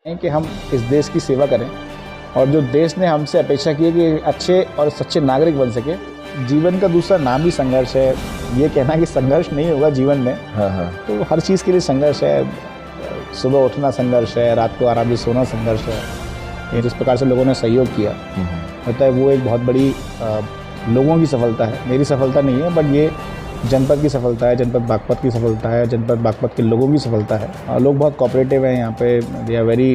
कि हम इस देश की सेवा करें और जो देश ने हमसे अपेक्षा की है कि अच्छे और सच्चे नागरिक बन सके। जीवन का दूसरा नाम भी संघर्ष है। ये कहना कि संघर्ष नहीं होगा जीवन में, तो हर चीज़ के लिए संघर्ष है। सुबह उठना संघर्ष है, रात को आराम से सोना संघर्ष है। ये जिस प्रकार से लोगों ने सहयोग किया होता है वो एक बहुत बड़ी लोगों की सफलता है, मेरी सफलता नहीं है, बट ये जनपद की सफलता है, जनपद बागपत की सफलता है, जनपद बागपत के लोगों की सफलता है। लोग बहुत कोऑपरेटिव हैं यहाँ पे, they are very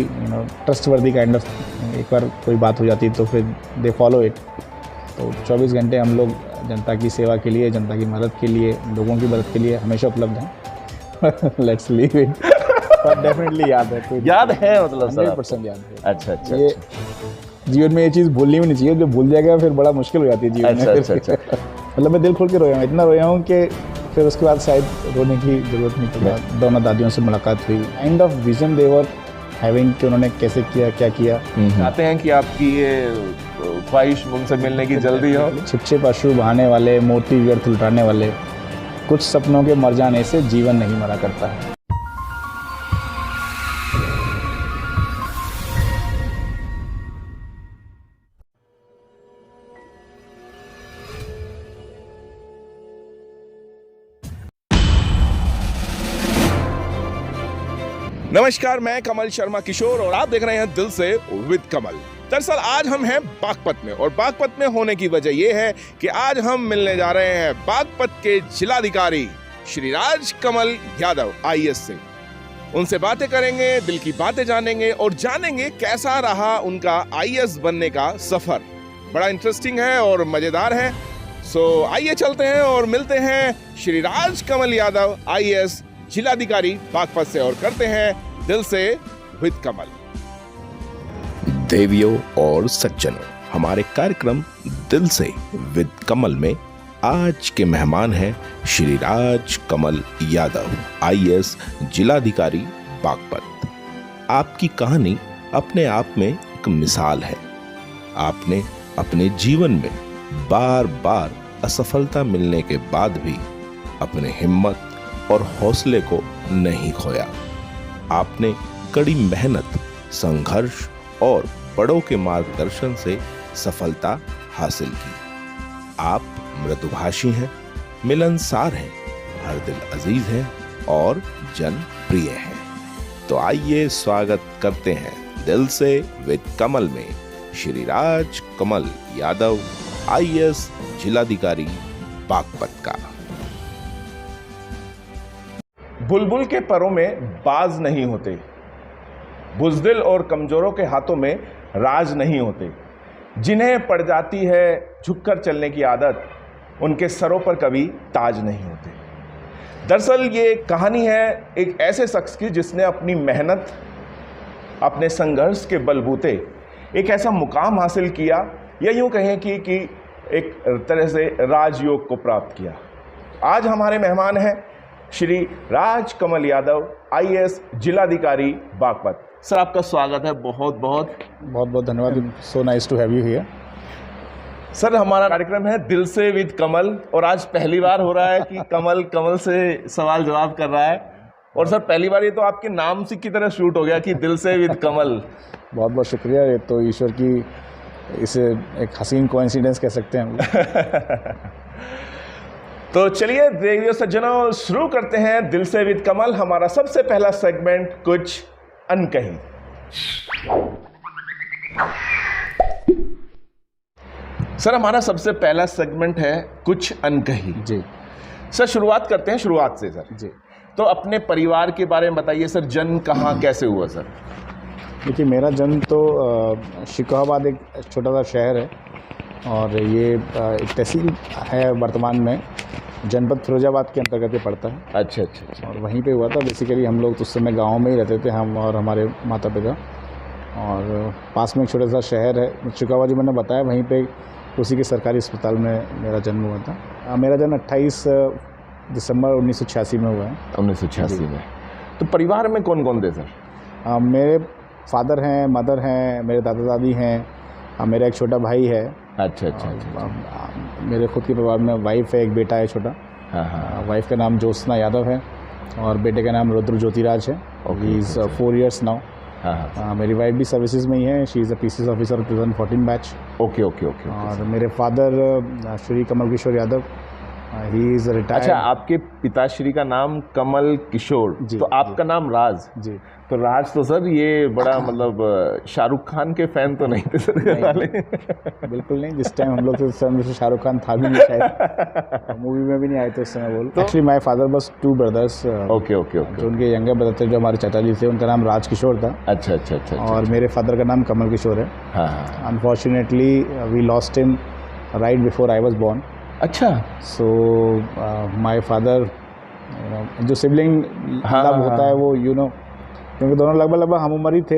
trustworthy kind of. एक बार कोई बात हो जाती तो फिर दे फॉलो इट। तो 24 घंटे हम लोग जनता की सेवा के लिए, जनता की मदद के लिए, लोगों की मदद के लिए हमेशा उपलब्ध हैं। Let's leave it. पर डेफिनेटली याद है, याद है मतलब 100% याद है। अच्छा। ये जीवन में ये चीज़ भूलनी भी नहीं चाहिए, जब भूल जाएगा फिर बड़ा मुश्किल हो जाती है जीवन में। अच्छा। मतलब मैं दिल खोल के रोया हूँ, इतना रोया हूँ कि फिर उसके बाद शायद रोने की ज़रूरत नहीं पड़ी। दोनों दादियों से मुलाकात हुई, kind of vision they were having कि उन्होंने कैसे किया, क्या किया। चाहते हैं कि आपकी ये ख्वाहिश उनसे मिलने की जल्दी हो। छिपछे पशु बहाने वाले, मोती व्यर्थ लुटाने वाले, कुछ सपनों के मर जाने से जीवन नहीं मरा करता है। नमस्कार, मैं कमल शर्मा किशोर और आप देख रहे हैं दिल से विद कमल। दरअसल आज हम हैं बागपत में, और बागपत में होने की वजह यह है कि आज हम मिलने जा रहे हैं बागपत के जिलाधिकारी श्री राज कमल यादव IAS से। उनसे बातें करेंगे, दिल की बातें जानेंगे और जानेंगे कैसा रहा उनका IAS बनने का सफर। बड़ा इंटरेस्टिंग है और मजेदार है। सो आइए चलते हैं और मिलते हैं श्री राज कमल यादव IAS जिलाधिकारी बागपत से, और करते हैं दिल से विद कमल। देवियों और सज्जनों, हमारे कार्यक्रम दिल से विद कमल में आज के मेहमान हैं श्री राज कमल यादव IAS जिलाधिकारी बागपत। आपकी कहानी अपने आप में एक मिसाल है। आपने अपने जीवन में बार बार असफलता मिलने के बाद भी अपने हिम्मत और हौसले को नहीं खोया। आपने कड़ी मेहनत, संघर्ष और बड़ों के मार्गदर्शन से सफलता हासिल की। आप मृदुभाषी हैं, मिलनसार हैं, हर दिल अजीज हैं और जनप्रिय हैं। तो आइए स्वागत करते हैं दिल से विद कमल में श्री राज कमल यादव IAS जिलाधिकारी बागपत का। बुलबुल के परों में बाज नहीं होते, बुज़दिल और कमजोरों के हाथों में राज नहीं होते। जिन्हें पड़ जाती है झुककर चलने की आदत, उनके सरों पर कभी ताज नहीं होते। दरअसल ये कहानी है एक ऐसे शख्स की जिसने अपनी मेहनत, अपने संघर्ष के बलबूते एक ऐसा मुकाम हासिल किया, या यूँ कहें कि एक तरह से राजयोग को प्राप्त किया। आज हमारे मेहमान हैं श्री राज कमल यादव IAS जिलाधिकारी बागपत। सर, आपका स्वागत है। बहुत बहुत धन्यवाद। So nice to have you here. Sir, हमारा कार्यक्रम है दिल से विद कमल, और आज पहली बार हो रहा है कि कमल से सवाल जवाब कर रहा है। और सर, पहली बार ये तो आपके नाम से की तरह शूट हो गया कि दिल से विद कमल। बहुत बहुत शुक्रिया। ये तो ईश्वर की, इसे एक हसीन कोइंसिडेंस कह सकते हैं हम। तो चलिए देवियों सज्जनों, शुरू करते हैं दिल से विद कमल। हमारा सबसे पहला सेगमेंट कुछ अनकही। सर, हमारा सबसे पहला सेगमेंट है कुछ अनकही। जी सर, शुरुआत करते हैं शुरुआत से। सर जी, तो अपने परिवार के बारे में बताइए सर। जन्म कहाँ कैसे हुआ सर? देखिए, मेरा जन्म तो शिकोहाबाद एक छोटा सा शहर है, और ये एक तहसील है, वर्तमान में जनपद फिरोजाबाद के अंतर्गत ये पड़ता है। अच्छा। और वहीं पे हुआ था। बेसिकली हम लोग तो उस समय गांव में ही रहते थे, हम और हमारे माता पिता। और पास में एक छोटा सा शहर है शिकोहाबाद, जो मैंने बताया, वहीं पे उसी के सरकारी अस्पताल में मेरा जन्म हुआ था। मेरा जन्म 28 दिसंबर 1986 में हुआ है। 1986 में। तो परिवार में कौन कौन थे सर? मेरे फादर हैं, मदर हैं, मेरे दादा दादी हैं, मेरा एक छोटा भाई है। अच्छा। मेरे खुद के परिवार में वाइफ है, एक बेटा है छोटा। वाइफ का नाम ज्योत्सना यादव है और बेटे का नाम रुद्र ज्योतिराज है। He is 4 years now. हाँ। मेरी वाइफ भी सर्विसेज में ही है, she is a PCS officer 2014 batch. Okay okay okay. और मेरे father Shri Kamal Kishore Yadav, he is retired. अच्छा, आपके पिताश्री का नाम कमल किशोर, तो आपका नाम राज। जी। तो राज तो सर ये बड़ा मतलब शाहरुख खान के फैन तो नहीं थे सर घर वाले? बिल्कुल नहीं, जिस टाइम हम लोग थे उस समय शाहरुख खान था भी नहीं शायद, मूवी में भी नहीं आए थे उस समय। बोल एक्चुअली माय फादर बस 2 ब्रदर्स। Okay okay okay. जो उनके यंगर ब्रदर थे, जो हमारे चाचा जी थे, उनका नाम राज किशोर था। अच्छा अच्छा अच्छा। और मेरे फादर का नाम कमल किशोर है। हाँ। Unfortunately we lost him right before I was born. अच्छा। सो माय फादर, जो सिबलिंग लव होता है वो क्योंकि दोनों लगभग हम उम्र ही थे।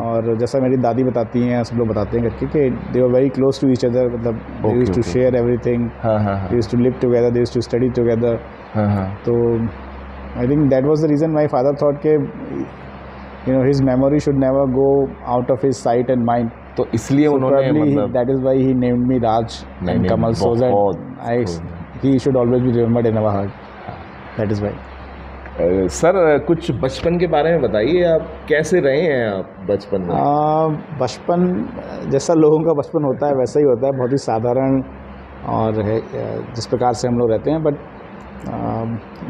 और जैसा मेरी दादी बताती हैं, सब लोग बताते हैं करके कि they were very close to each other, मतलब they used to share everything, they used to live together, they used to study together. तो I think that was the reason my father thought के his memory should never go out of his sight and mind. तो इसलिए उन्होंने मतलब that is why he named me Raj and Kamal, so that he should always be remembered in our heart, that is why. Sir कुछ बचपन के बारे में बताइए, आप कैसे रहे हैं आप बचपन में? बचपन जैसा लोगों का बचपन होता है वैसा ही होता है, बहुत ही साधारण और है जिस प्रकार से हम लोग रहते हैं। बट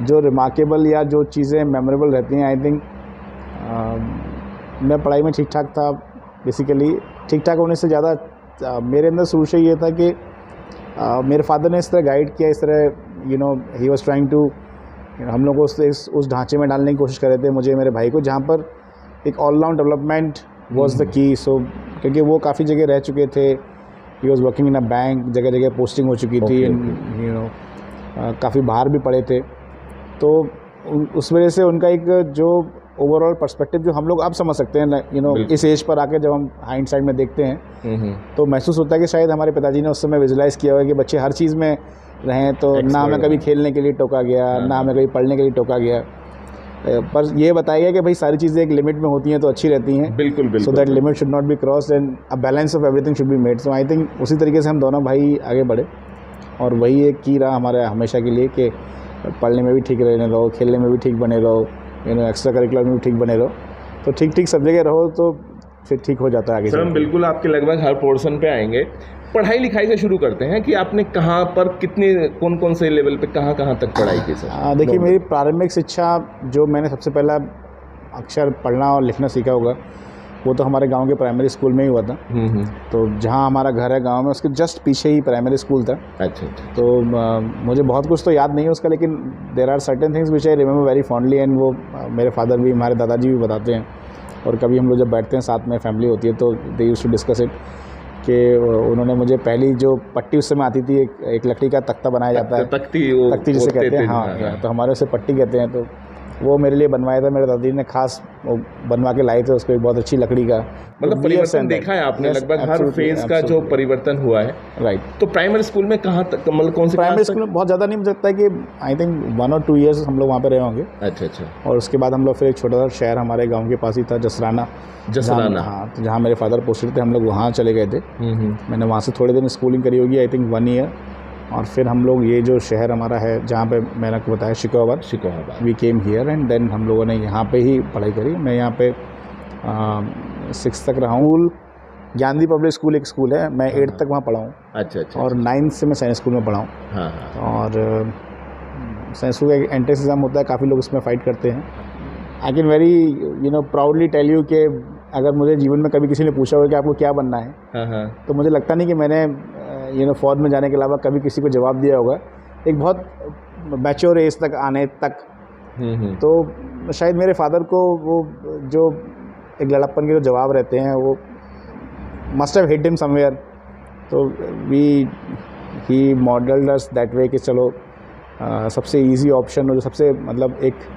जो रिमार्केबल या जो चीज़ें मेमोरेबल रहती हैं, आई थिंक मैं पढ़ाई में ठीक ठाक था बेसिकली। ठीक ठाक होने से ज़्यादा मेरे अंदर शुरू से ये था कि मेरे फादर ने इस तरह गाइड किया, इस तरह ही वॉज ट्राइंग टू हम लोग को उस ढांचे में डालने की कोशिश कर रहे थे, मुझे मेरे भाई को, जहाँ पर एक all round development was the key. सो क्योंकि वो काफ़ी जगह रह चुके थे, he was working in a bank, जगह जगह पोस्टिंग हो चुकी थी, काफ़ी बाहर भी पड़े थे। तो उस वजह से उनका एक जो ओवरऑल पर्सपेक्टिव जो हम लोग अब समझ सकते हैं, इस एज पर आके जब हम हाइंडसाइड में देखते हैं तो महसूस होता है कि शायद हमारे पिताजी ने उस समय विजुलाइज किया हुआ कि बच्चे हर चीज़ में रहें। तो ना हमें कभी खेलने के लिए टोका गया, ना हमें कभी पढ़ने के लिए टोका गया, पर ये बताया गया कि भाई सारी चीज़ें एक लिमिट में होती हैं तो अच्छी रहती हैं। बिल्कुल बिल्कुल। So that limit should not be crossed and a balance of everything should be made. So I think उसी तरीके से हम दोनों भाई आगे बढ़े, और वही एक की रहा हमारे हमेशा के लिए कि पढ़ने में भी ठीक रहने रहो, खेलने में भी ठीक बने रहो, एक्स्ट्रा करिकुलर में भी ठीक बने रहो। तो ठीक सब जगह रहो तो फिर ठीक हो जाता है आगे। सर हम बिल्कुल आपके लगभग हर पोर्शन पे आएंगे। पढ़ाई लिखाई से शुरू करते हैं कि आपने कहाँ पर कितने कौन से लेवल पे कहाँ तक पढ़ाई की सर? देखिए, मेरी प्रारंभिक शिक्षा जो मैंने सबसे पहला अक्षर पढ़ना और लिखना सीखा होगा वो तो हमारे गांव के प्राइमरी स्कूल में ही हुआ था। तो जहां हमारा घर है गांव में, उसके जस्ट पीछे ही प्राइमरी स्कूल था। अच्छा। तो मुझे बहुत कुछ तो याद नहीं है उसका, लेकिन there are certain things which I remember very fondly, and वो मेरे फादर भी, हमारे दादाजी भी बताते हैं। और कभी हम लोग जब बैठते हैं साथ में, फैमिली होती है, तो they used to discuss it कि उन्होंने मुझे पहली जो पट्टी उस समय आती थी, एक लकड़ी का तख्ता बनाया जाता है, तख्ती जिसे कहते हैं। हाँ, तो हमारे उसे पट्टी कहते हैं। तो वो मेरे लिए बनवाया था, मेरे दादी ने खास बनवा के लाए थे उसको, एक बहुत अच्छी लकड़ी का। मतलब परिवर्तन देखा है आपने लगभग हर फेज का जो परिवर्तन हुआ है। राइट। तो प्राइमरी स्कूल में कहाँ तक, मतलब कौन सी प्राइमरी स्कूल में बहुत ज़्यादा नहीं, मुझे लगता है कि आई थिंक 1 और 2 ईयर्स हम लोग वहाँ पे रहे होंगे। अच्छा। और उसके बाद हम लोग फिर एक छोटा सा शहर हमारे गाँव के पास ही था, जसराना। हाँ, तो जहाँ मेरे फादर पोस्टेड थे, हम लोग वहाँ चले गए थे। मैंने वहाँ से थोड़े दिन स्कूलिंग करी होगी, आई थिंक 1 ईयर। और फिर हम लोग ये जो शहर हमारा है जहाँ पे मैंने आपको बताया, Shikohabad, we came here and then हम लोगों ने यहाँ पे ही पढ़ाई करी। मैं यहाँ पे 6 तक रहा हूँ। ज्ञानदीप पब्लिक स्कूल एक स्कूल है, मैं 8 तक वहाँ पढ़ा हूँ। अच्छा। और 9th से मैं साइंस स्कूल में पढ़ा हूँ। हाँ। और साइंस स्कूल का एक एंट्रेंस एग्ज़ाम होता है, काफ़ी लोग इसमें फ़ाइट करते हैं। I can very proudly tell you कि अगर मुझे जीवन में कभी किसी ने पूछा हो कि आपको क्या बनना है, तो मुझे लगता नहीं कि मैंने फौज में जाने के अलावा कभी किसी को जवाब दिया होगा। एक बहुत मैच्योर एज तक आने तक तो शायद मेरे फादर को वो जो एक लड़प्पन के जो जवाब रहते हैं वो must have hit him somewhere. तो ही मॉडल्ड अस दैट वे कि चलो सबसे इजी ऑप्शन, और जो सबसे मतलब एक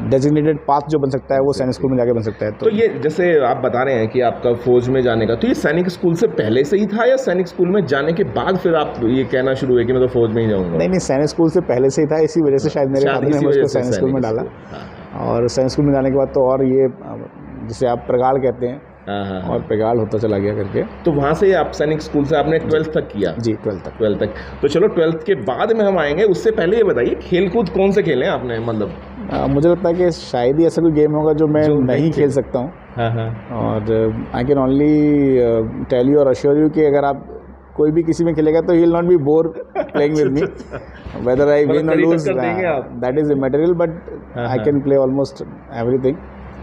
डेजिग्नेटेड पाथ जो बन सकता है वो सैनिक स्कूल में जाके बन सकता है। तो ये जैसे आप बता रहे हैं कि आपका फौज में जाने का, तो ये सैनिक स्कूल से पहले से ही था या सैनिक स्कूल में जाने के बाद फिर आप ये कहना शुरू हुए कि मैं तो फौज में ही जाऊंगा? नहीं, सैनिक स्कूल से पहले से ही था, इसी वजह से शायद मेरे फादर ने मुझको सैनिक स्कूल में डाला। और सैनिक स्कूल में जाने के बाद तो और ये जिसे आप प्रगाढ़ कहते हैं, और प्रगाढ़ होता चला गया करके। तो वहाँ से आप सैनिक स्कूल से आपने 12th तक किया? जी, 12th तक। तो चलो 12th के बाद में हम आएंगे, उससे पहले ये बताइए खेलकूद कौन से खेले आपने? मतलब मुझे लगता है कि शायद ही ऐसा कोई गेम होगा जो मैं नहीं खेल सकता हूँ। और I can only tell you और अश्योर यू कि अगर आप कोई भी किसी में खेलेगा तो he will not be bore playing with me, whether I win और lose that is immaterial, but I can play almost everything.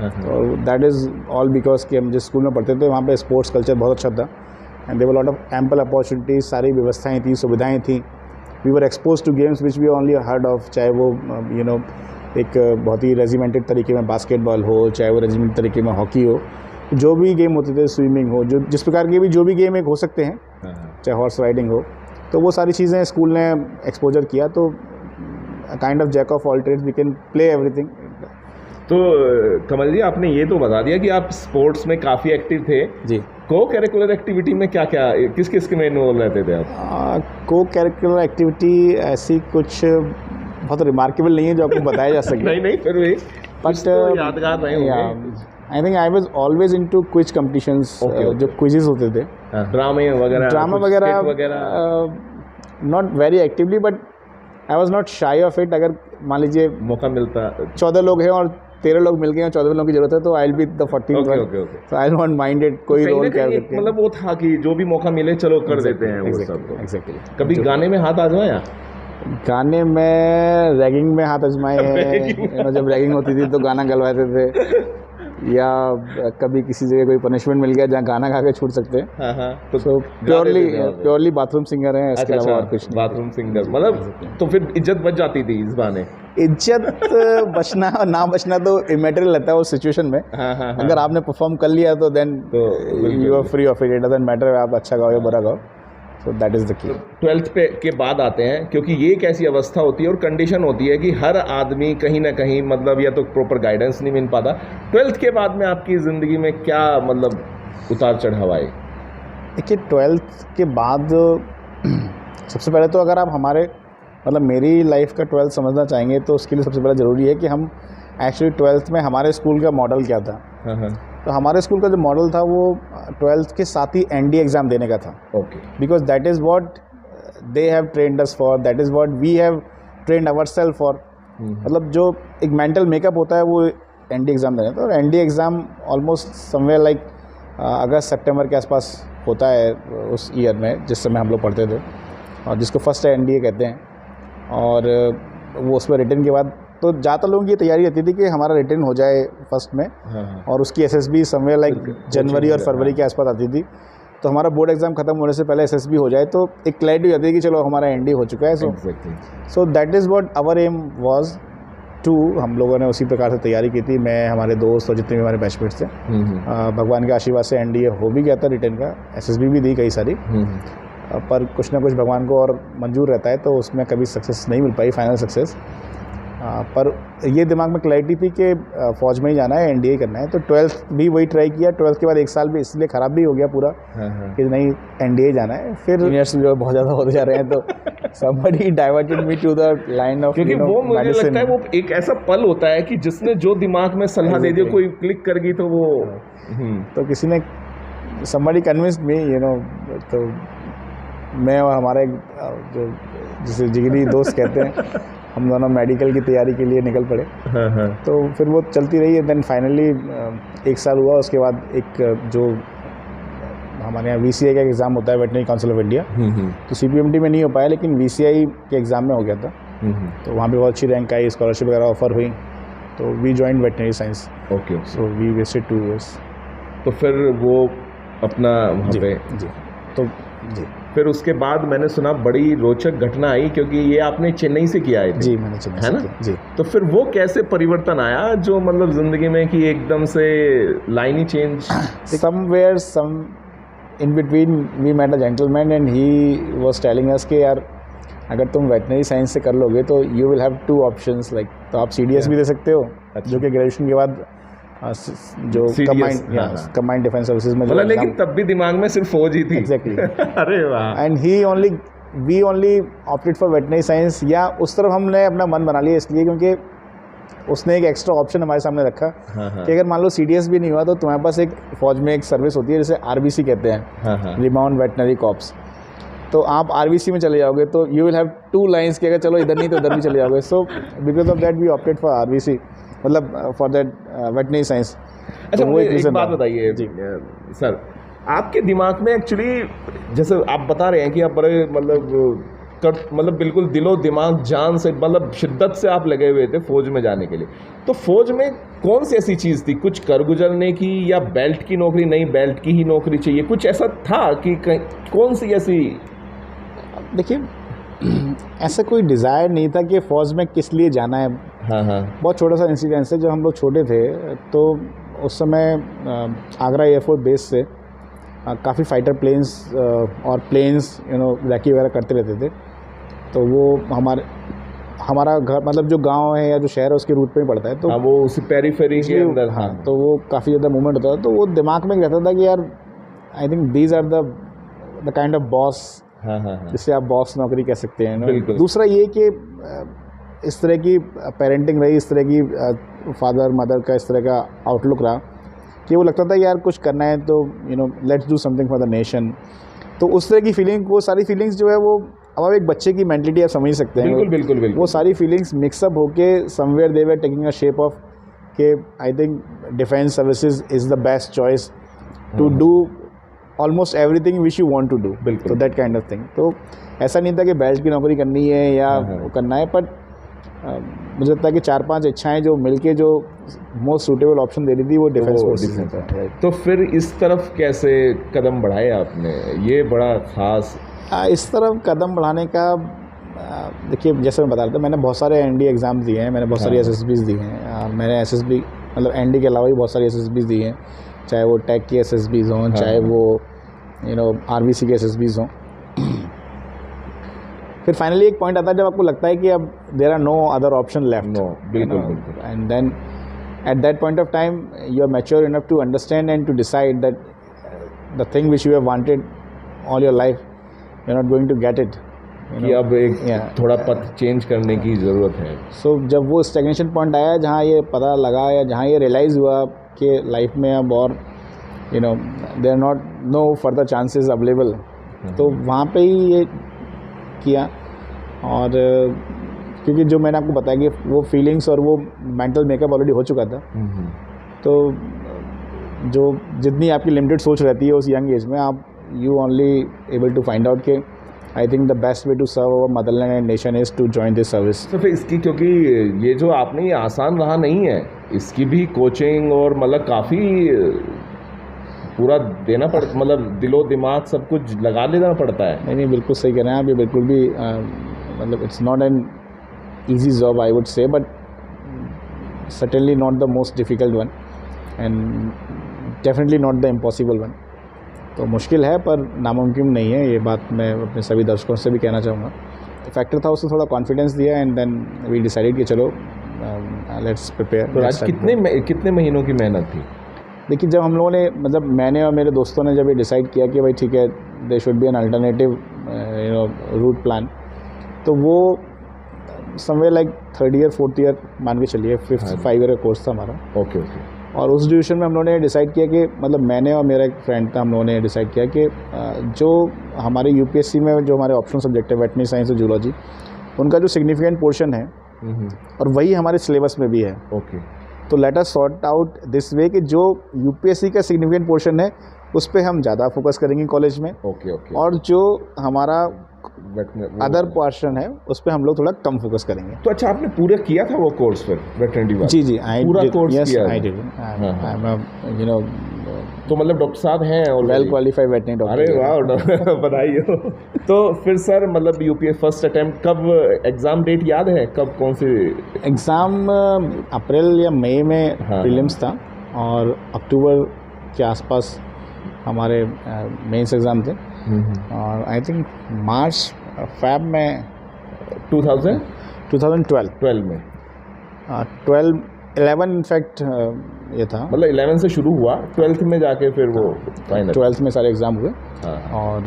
और दैट इज़ ऑल बिकॉज कि हम जिस स्कूल में पढ़ते थे वहाँ पे स्पोर्ट्स कल्चर बहुत अच्छा था and there were lot of ample opportunities, सारी व्यवस्थाएं थी, सुविधाएं थी। We were expose to games which we only heard of, चाहे वो यू नो एक बहुत ही रेजिमेंटेड तरीके में बास्केटबॉल हो, चाहे वो रेजिमेंटेड तरीके में हॉकी हो, जो भी गेम होते थे, स्विमिंग हो, जो जिस प्रकार के भी जो भी गेम एक हो सकते हैं, चाहे हॉर्स राइडिंग हो, तो वो सारी चीज़ें स्कूल ने एक्सपोजर किया। तो kind of jack of all trades, we can play everything. तो कमल जी, आपने ये तो बता दिया कि आप स्पोर्ट्स में काफ़ी एक्टिव थे जी। को करिकुलर एक्टिविटी में क्या क्या, किस किस में इन्वॉल्व रहते थे आप? को करिकुलर एक्टिविटी ऐसी कुछ बहुत रिमार्केबल नहीं है जो आपको बताया जा सके। नहीं फिर भी कुछ तो यादगार रहे होंगे। I think I was always into quiz competitions, जो क्विजेस होते थे, ड्रामा वगैरह, not very actively, but I was not शाई ऑफ इट। अगर मान लीजिए मौका मिलता, 14 लोग हैं और 13 लोग मिल गए हैं, 14 लोगों की जरूरत है, तो I will be the 14th one, so I don't mind it. कोई रोल क्या करके, मतलब वो था कि जो भी मौका मिले चलो कर देते हैं वो सब। एग्जैक्टली। कभी गाने में हाथ आजमाया? गाने में, रैगिंग में हाथ आजमाए हैं। जब रैगिंग होती थी तो गाना गलवाते थे, या कभी किसी जगह कोई पनिशमेंट मिल गया जहाँ गाना गा के छूट सकते हैं, तो प्योरली बाथरूम सिंगर हैं, इसके अलावा और कुछ नहीं। बाथरूम सिंगर मतलब, तो फिर इज्जत बच जाती थी इस बहाने? इज्जत बचना और ना बचना तो इमैटेरियल रहता है उस सिचुएशन में। अगर आपने परफॉर्म कर लिया तो then you are free of it, it doesn't matter आप अच्छा गाओ या बुरा गाओ। सो that is the key. 12th पे के बाद आते हैं, क्योंकि ये एक ऐसी अवस्था होती है और कंडीशन होती है कि हर आदमी कहीं ना कहीं मतलब या तो प्रॉपर गाइडेंस नहीं मिल पाता। 12th के बाद में आपकी ज़िंदगी में क्या मतलब उतार चढ़ाव आए? देखिए 12th के बाद सबसे पहले तो अगर आप हमारे मतलब मेरी लाइफ का 12th समझना चाहेंगे तो उसके लिए सबसे पहले ज़रूरी है कि हम एक्चुअली 12th में हमारे स्कूल का मॉडल क्या था। तो हमारे स्कूल का जो मॉडल था वो 12th के साथ ही एनडी एग्ज़ाम देने का था। Okay. Because that is what they have trained us for, that is what we have trained ourself for. मतलब जो एक मेंटल मेकअप होता है वो एनडी एग्ज़ाम देना था। और ND exam almost somewhere like अगस्त सितंबर के आसपास होता है उस ईयर में जिस समय हम लोग पढ़ते थे, और जिसको फर्स्ट एनडीए कहते हैं। और वो उसमें रिटर्न के बाद तो ज़्यादातर लोगों की तैयारी रहती थी कि हमारा रिटर्न हो जाए फर्स्ट में, और उसकी एसएसबी समवेयर लाइक जनवरी और फरवरी के आसपास आती थी। तो हमारा बोर्ड एग्ज़ाम ख़त्म होने से पहले एसएसबी हो जाए तो एक क्लैरिटी हो जाती है कि चलो हमारा एनडी हो चुका है। So that is what our aim was to. हम लोगों ने उसी प्रकार से तैयारी की थी, मैं, हमारे दोस्त और जितने भी हमारे बैचमेट्स थे। भगवान के आशीर्वाद से एनडीए हो भी गया था रिटर्न का, एसएसबी भी दी कई सारी, पर कुछ ना कुछ भगवान को और मंजूर रहता है, तो उसमें कभी सक्सेस नहीं मिल पाई, फाइनल सक्सेस। पर ये दिमाग में क्लैरिटी थी कि फ़ौज में ही जाना है, एनडीए करना है। तो 12th भी वही ट्राई किया। 12th के बाद एक साल भी इसलिए ख़राब भी हो गया पूरा कि नहीं एनडीए जाना है। फिर सीनियर्स जो बहुत ज़्यादा होते जा रहे हैं तो somebody diverted me to the line of, क्योंकि वो मुझे लगता है वो एक ऐसा पल होता है कि जिसने जो दिमाग में सलाह दे दी, कोई क्लिक कर गई तो वो तो किसी ने somebody convinced me, you know। तो मैं और हमारा एक जो जिसे जिगरी दोस्त कहते हैं, हम दोनों मेडिकल की तैयारी के लिए निकल पड़े। तो फिर वो चलती रही है। देन फाइनली एक साल हुआ, उसके बाद एक जो हमारे यहाँ VCI का एग्ज़ाम होता है, वेटनरी काउंसिल ऑफ इंडिया, तो CPMT में नहीं हो पाया लेकिन VCI के एग्ज़ाम में हो गया था। तो वहाँ पे बहुत अच्छी रैंक आई, स्कॉलरशिप वगैरह ऑफर हुई, तो we join veterinary science. Okay. So we wasted 2 years। तो फिर वो अपना वहाँ पे तो जी फिर उसके बाद मैंने सुना बड़ी रोचक घटना आई, क्योंकि ये आपने चेन्नई से किया है। जी, मैंने चेन्नई से किया जी। तो फिर वो कैसे परिवर्तन आया जो मतलब ज़िंदगी में कि एकदम से लाइन ही change? Somewhere some in between we met a gentleman and he was telling us कि यार अगर तुम वेटनरी साइंस से कर लोगे तो you will have 2 options, like तो आप CDS भी दे सकते हो, जो कि ग्रेजुएशन के बाद जो कंबाइंड डिफेंस सर्विसेज में, लेकिन तब भी दिमाग में सिर्फ फौज ही थी। एग्जैक्टली। अरे वाह। And we only opted for veterinary science, या उस तरफ हमने अपना मन बना लिया इसलिए क्योंकि उसने एक एक्स्ट्रा ऑप्शन हमारे सामने रखा कि अगर मान लो CDS भी नहीं हुआ तो तुम्हारे पास एक फौज में एक सर्विस होती है जिसे RBC कहते हैं, रिमाउंड वेटनरी कॉर्प्स। तो आप आरबीसी में चले जाओगे तो यू विल हैव 2 लाइन्स कि अगर चलो इधर नहीं तो उधर भी चले जाओगे. So because of that we opted for RBC, मतलब फॉर दैट वेटनरी साइंस. अच्छा, मुझे एक बात बताइए सर, आपके दिमाग में एक्चुअली जैसे आप बता रहे हैं कि आप बड़े मतलब बिल्कुल दिलो दिमाग जान से, मतलब शिद्दत से आप लगे हुए थे फौज में जाने के लिए. तो फौज में कौन सी ऐसी चीज़ थी, कुछ कर गुजरने की या बेल्ट की नौकरी, नहीं बेल्ट की ही नौकरी चाहिए, कुछ ऐसा था कि कौन सी ऐसी? देखिए, ऐसा कोई डिज़ायर नहीं था कि फ़ौज में किस लिए जाना है. हाँ हाँ. बहुत छोटा सा इंसिडेंस है. जब हम लोग छोटे थे तो उस समय आगरा एयरफोर्स बेस से काफ़ी फाइटर प्लेन्स और प्लेन्स रैकी वगैरह करते रहते थे. तो वो हमारा घर, मतलब जो गांव है या जो शहर है उसके रूट पे ही पड़ता है. तो वो उसी पेरीफेरी के अंदर. हाँ, तो वो काफ़ी ज़्यादा मूवमेंट होता था. तो वो दिमाग में रहता था कि यार I think these are the kind of boss, जिससे आप बॉस नौकरी कह सकते हैं. दूसरा ये कि इस तरह की पेरेंटिंग रही, इस तरह की फादर मदर का इस तरह का आउटलुक रहा कि वो लगता था यार कुछ करना है तो let's do something for the nation. तो उस तरह की फीलिंग, वो सारी फीलिंग्स जो है वो, अब आप एक बच्चे की मेंटलिटी आप समझ सकते हैं. बिल्कुल बिल्कुल बिल्कुल. वो सारी फीलिंग्स मिक्सअप होके somewhere they were taking a shape of के I think defence services is the best choice to do almost everything which you want to do. तो दैट काइंड ऑफ थिंग. तो ऐसा नहीं था कि बेल्ट की नौकरी करनी है या करना है, बट मुझे लगता है कि 4-5 इच्छाएं जो मिलके जो मोस्ट सूटेबल ऑप्शन दे रही थी वो डिफेंस फोर्सेस था. तो फिर इस तरफ कैसे कदम बढ़ाए आपने, ये बड़ा ख़ास? इस तरफ कदम बढ़ाने का, देखिए जैसे मैं बता रहा था, मैंने बहुत सारे एनडी एग्ज़ाम दिए हैं, मैंने बहुत सारी एसएसबीज़ दी हैं. मैंने एसएसबी मतलब एनडी के अलावा भी बहुत सारी एसएसबीज़ दी हैं, चाहे वो टेक की एसएसबीज़ हों, चाहे वो आरबीसी की एसएसबीज़ हों. फिर फाइनली एक पॉइंट आता है जब आपको लगता है कि अब there are no other option left. बिल्कुल. And then at that point of time you are mature enough to understand and to decide that the thing which you have wanted all your life you are not going to get it. कि अब एक थोड़ा पथ change करने की ज़रूरत है. सो जब वो स्टैग्नेशन पॉइंट आया जहाँ ये पता लगा या जहाँ ये रियलाइज़ हुआ कि लाइफ में अब और there are not no further chances available, तो वहाँ पे ही ये किया. और क्योंकि जो मैंने आपको बताया कि वो फीलिंग्स और वो मेंटल मेकअप ऑलरेडी हो चुका था, तो जो जितनी आपकी लिमिटेड सोच रहती है उस यंग एज में, आप you only able to find out के I think the best way to serve our motherland and nation is to join this service. तो फिर इसकी, क्योंकि ये जो आपने, ये आसान रहा नहीं है, इसकी भी कोचिंग और मतलब काफ़ी पूरा देना पड़ता, मतलब दिलो दिमाग सब कुछ लगा लेना पड़ता है. नहीं, बिल्कुल सही कह रहे हैं आप. ये बिल्कुल भी मतलब it's not an easy job I would say, but certainly not the most difficult one and definitely not the impossible one. तो मुश्किल है पर नामुमकिन नहीं है, ये बात मैं अपने सभी दर्शकों से भी कहना चाहूँगा. फैक्टर था, उसने थोड़ा कॉन्फिडेंस दिया एंड देन वी डिसाइडेड कि चलो लेट्स प्रिपेयर. तो आज कितने महीनों की मेहनत थी? देखिए, जब हम लोगों ने, मतलब मैंने और मेरे दोस्तों ने जब ये डिसाइड किया कि भाई ठीक है, they should be an alternative route plan, तो वो somewhere like 3rd year 4th year मान के चलिए, 5 ईयर का कोर्स था हमारा. ओके. और उस ड्यूरेशन में हम लोगों ने डिसाइड किया कि, मतलब मैंने और मेरा एक फ्रेंड था, हम लोगों ने डिसाइड किया कि जो हमारे यूपीएससी में जो हमारे ऑप्शनल सब्जेक्ट है, वेटरनरी साइंस और जूलॉजी, उनका जो सिग्निफिकेंट पोर्शन है और वही हमारे सिलेबस में भी है. ओके. तो let us sort out this way कि जो यूपीएससी का सिग्निफिकेंट पोर्शन है उस पर हम ज़्यादा फोकस करेंगे कॉलेज में. ओके. और जो हमारा अदर पोर्शन है उस पर हम लोग थोड़ा कम फोकस करेंगे. तो अच्छा, आपने पूरा किया था वो कोर्स फिर वेटरनरी वाला? जी, पूरा कोर्स किया? I did. तो मतलब डॉक्टर साहब हैं और वेल क्वालिफाइड वेटरनरी डॉक्टर. अरे वाह, बधाई हो. तो फिर सर, मतलब यूपीएस फर्स्ट अटेम्प्ट कब, एग्ज़ाम डेट याद है कब, कौन से एग्ज़ाम? अप्रैल या मई में प्रीलिम्स था और अक्टूबर के आसपास हमारे मेंस एग्ज़ाम थे. और आई थिंक मार्च फैब में 2012 में 11 इनफैक्ट ये था. मतलब 11 से शुरू हुआ, 12th में जाके फिर वो फाइनल. 12th में सारे एग्ज़ाम हुए और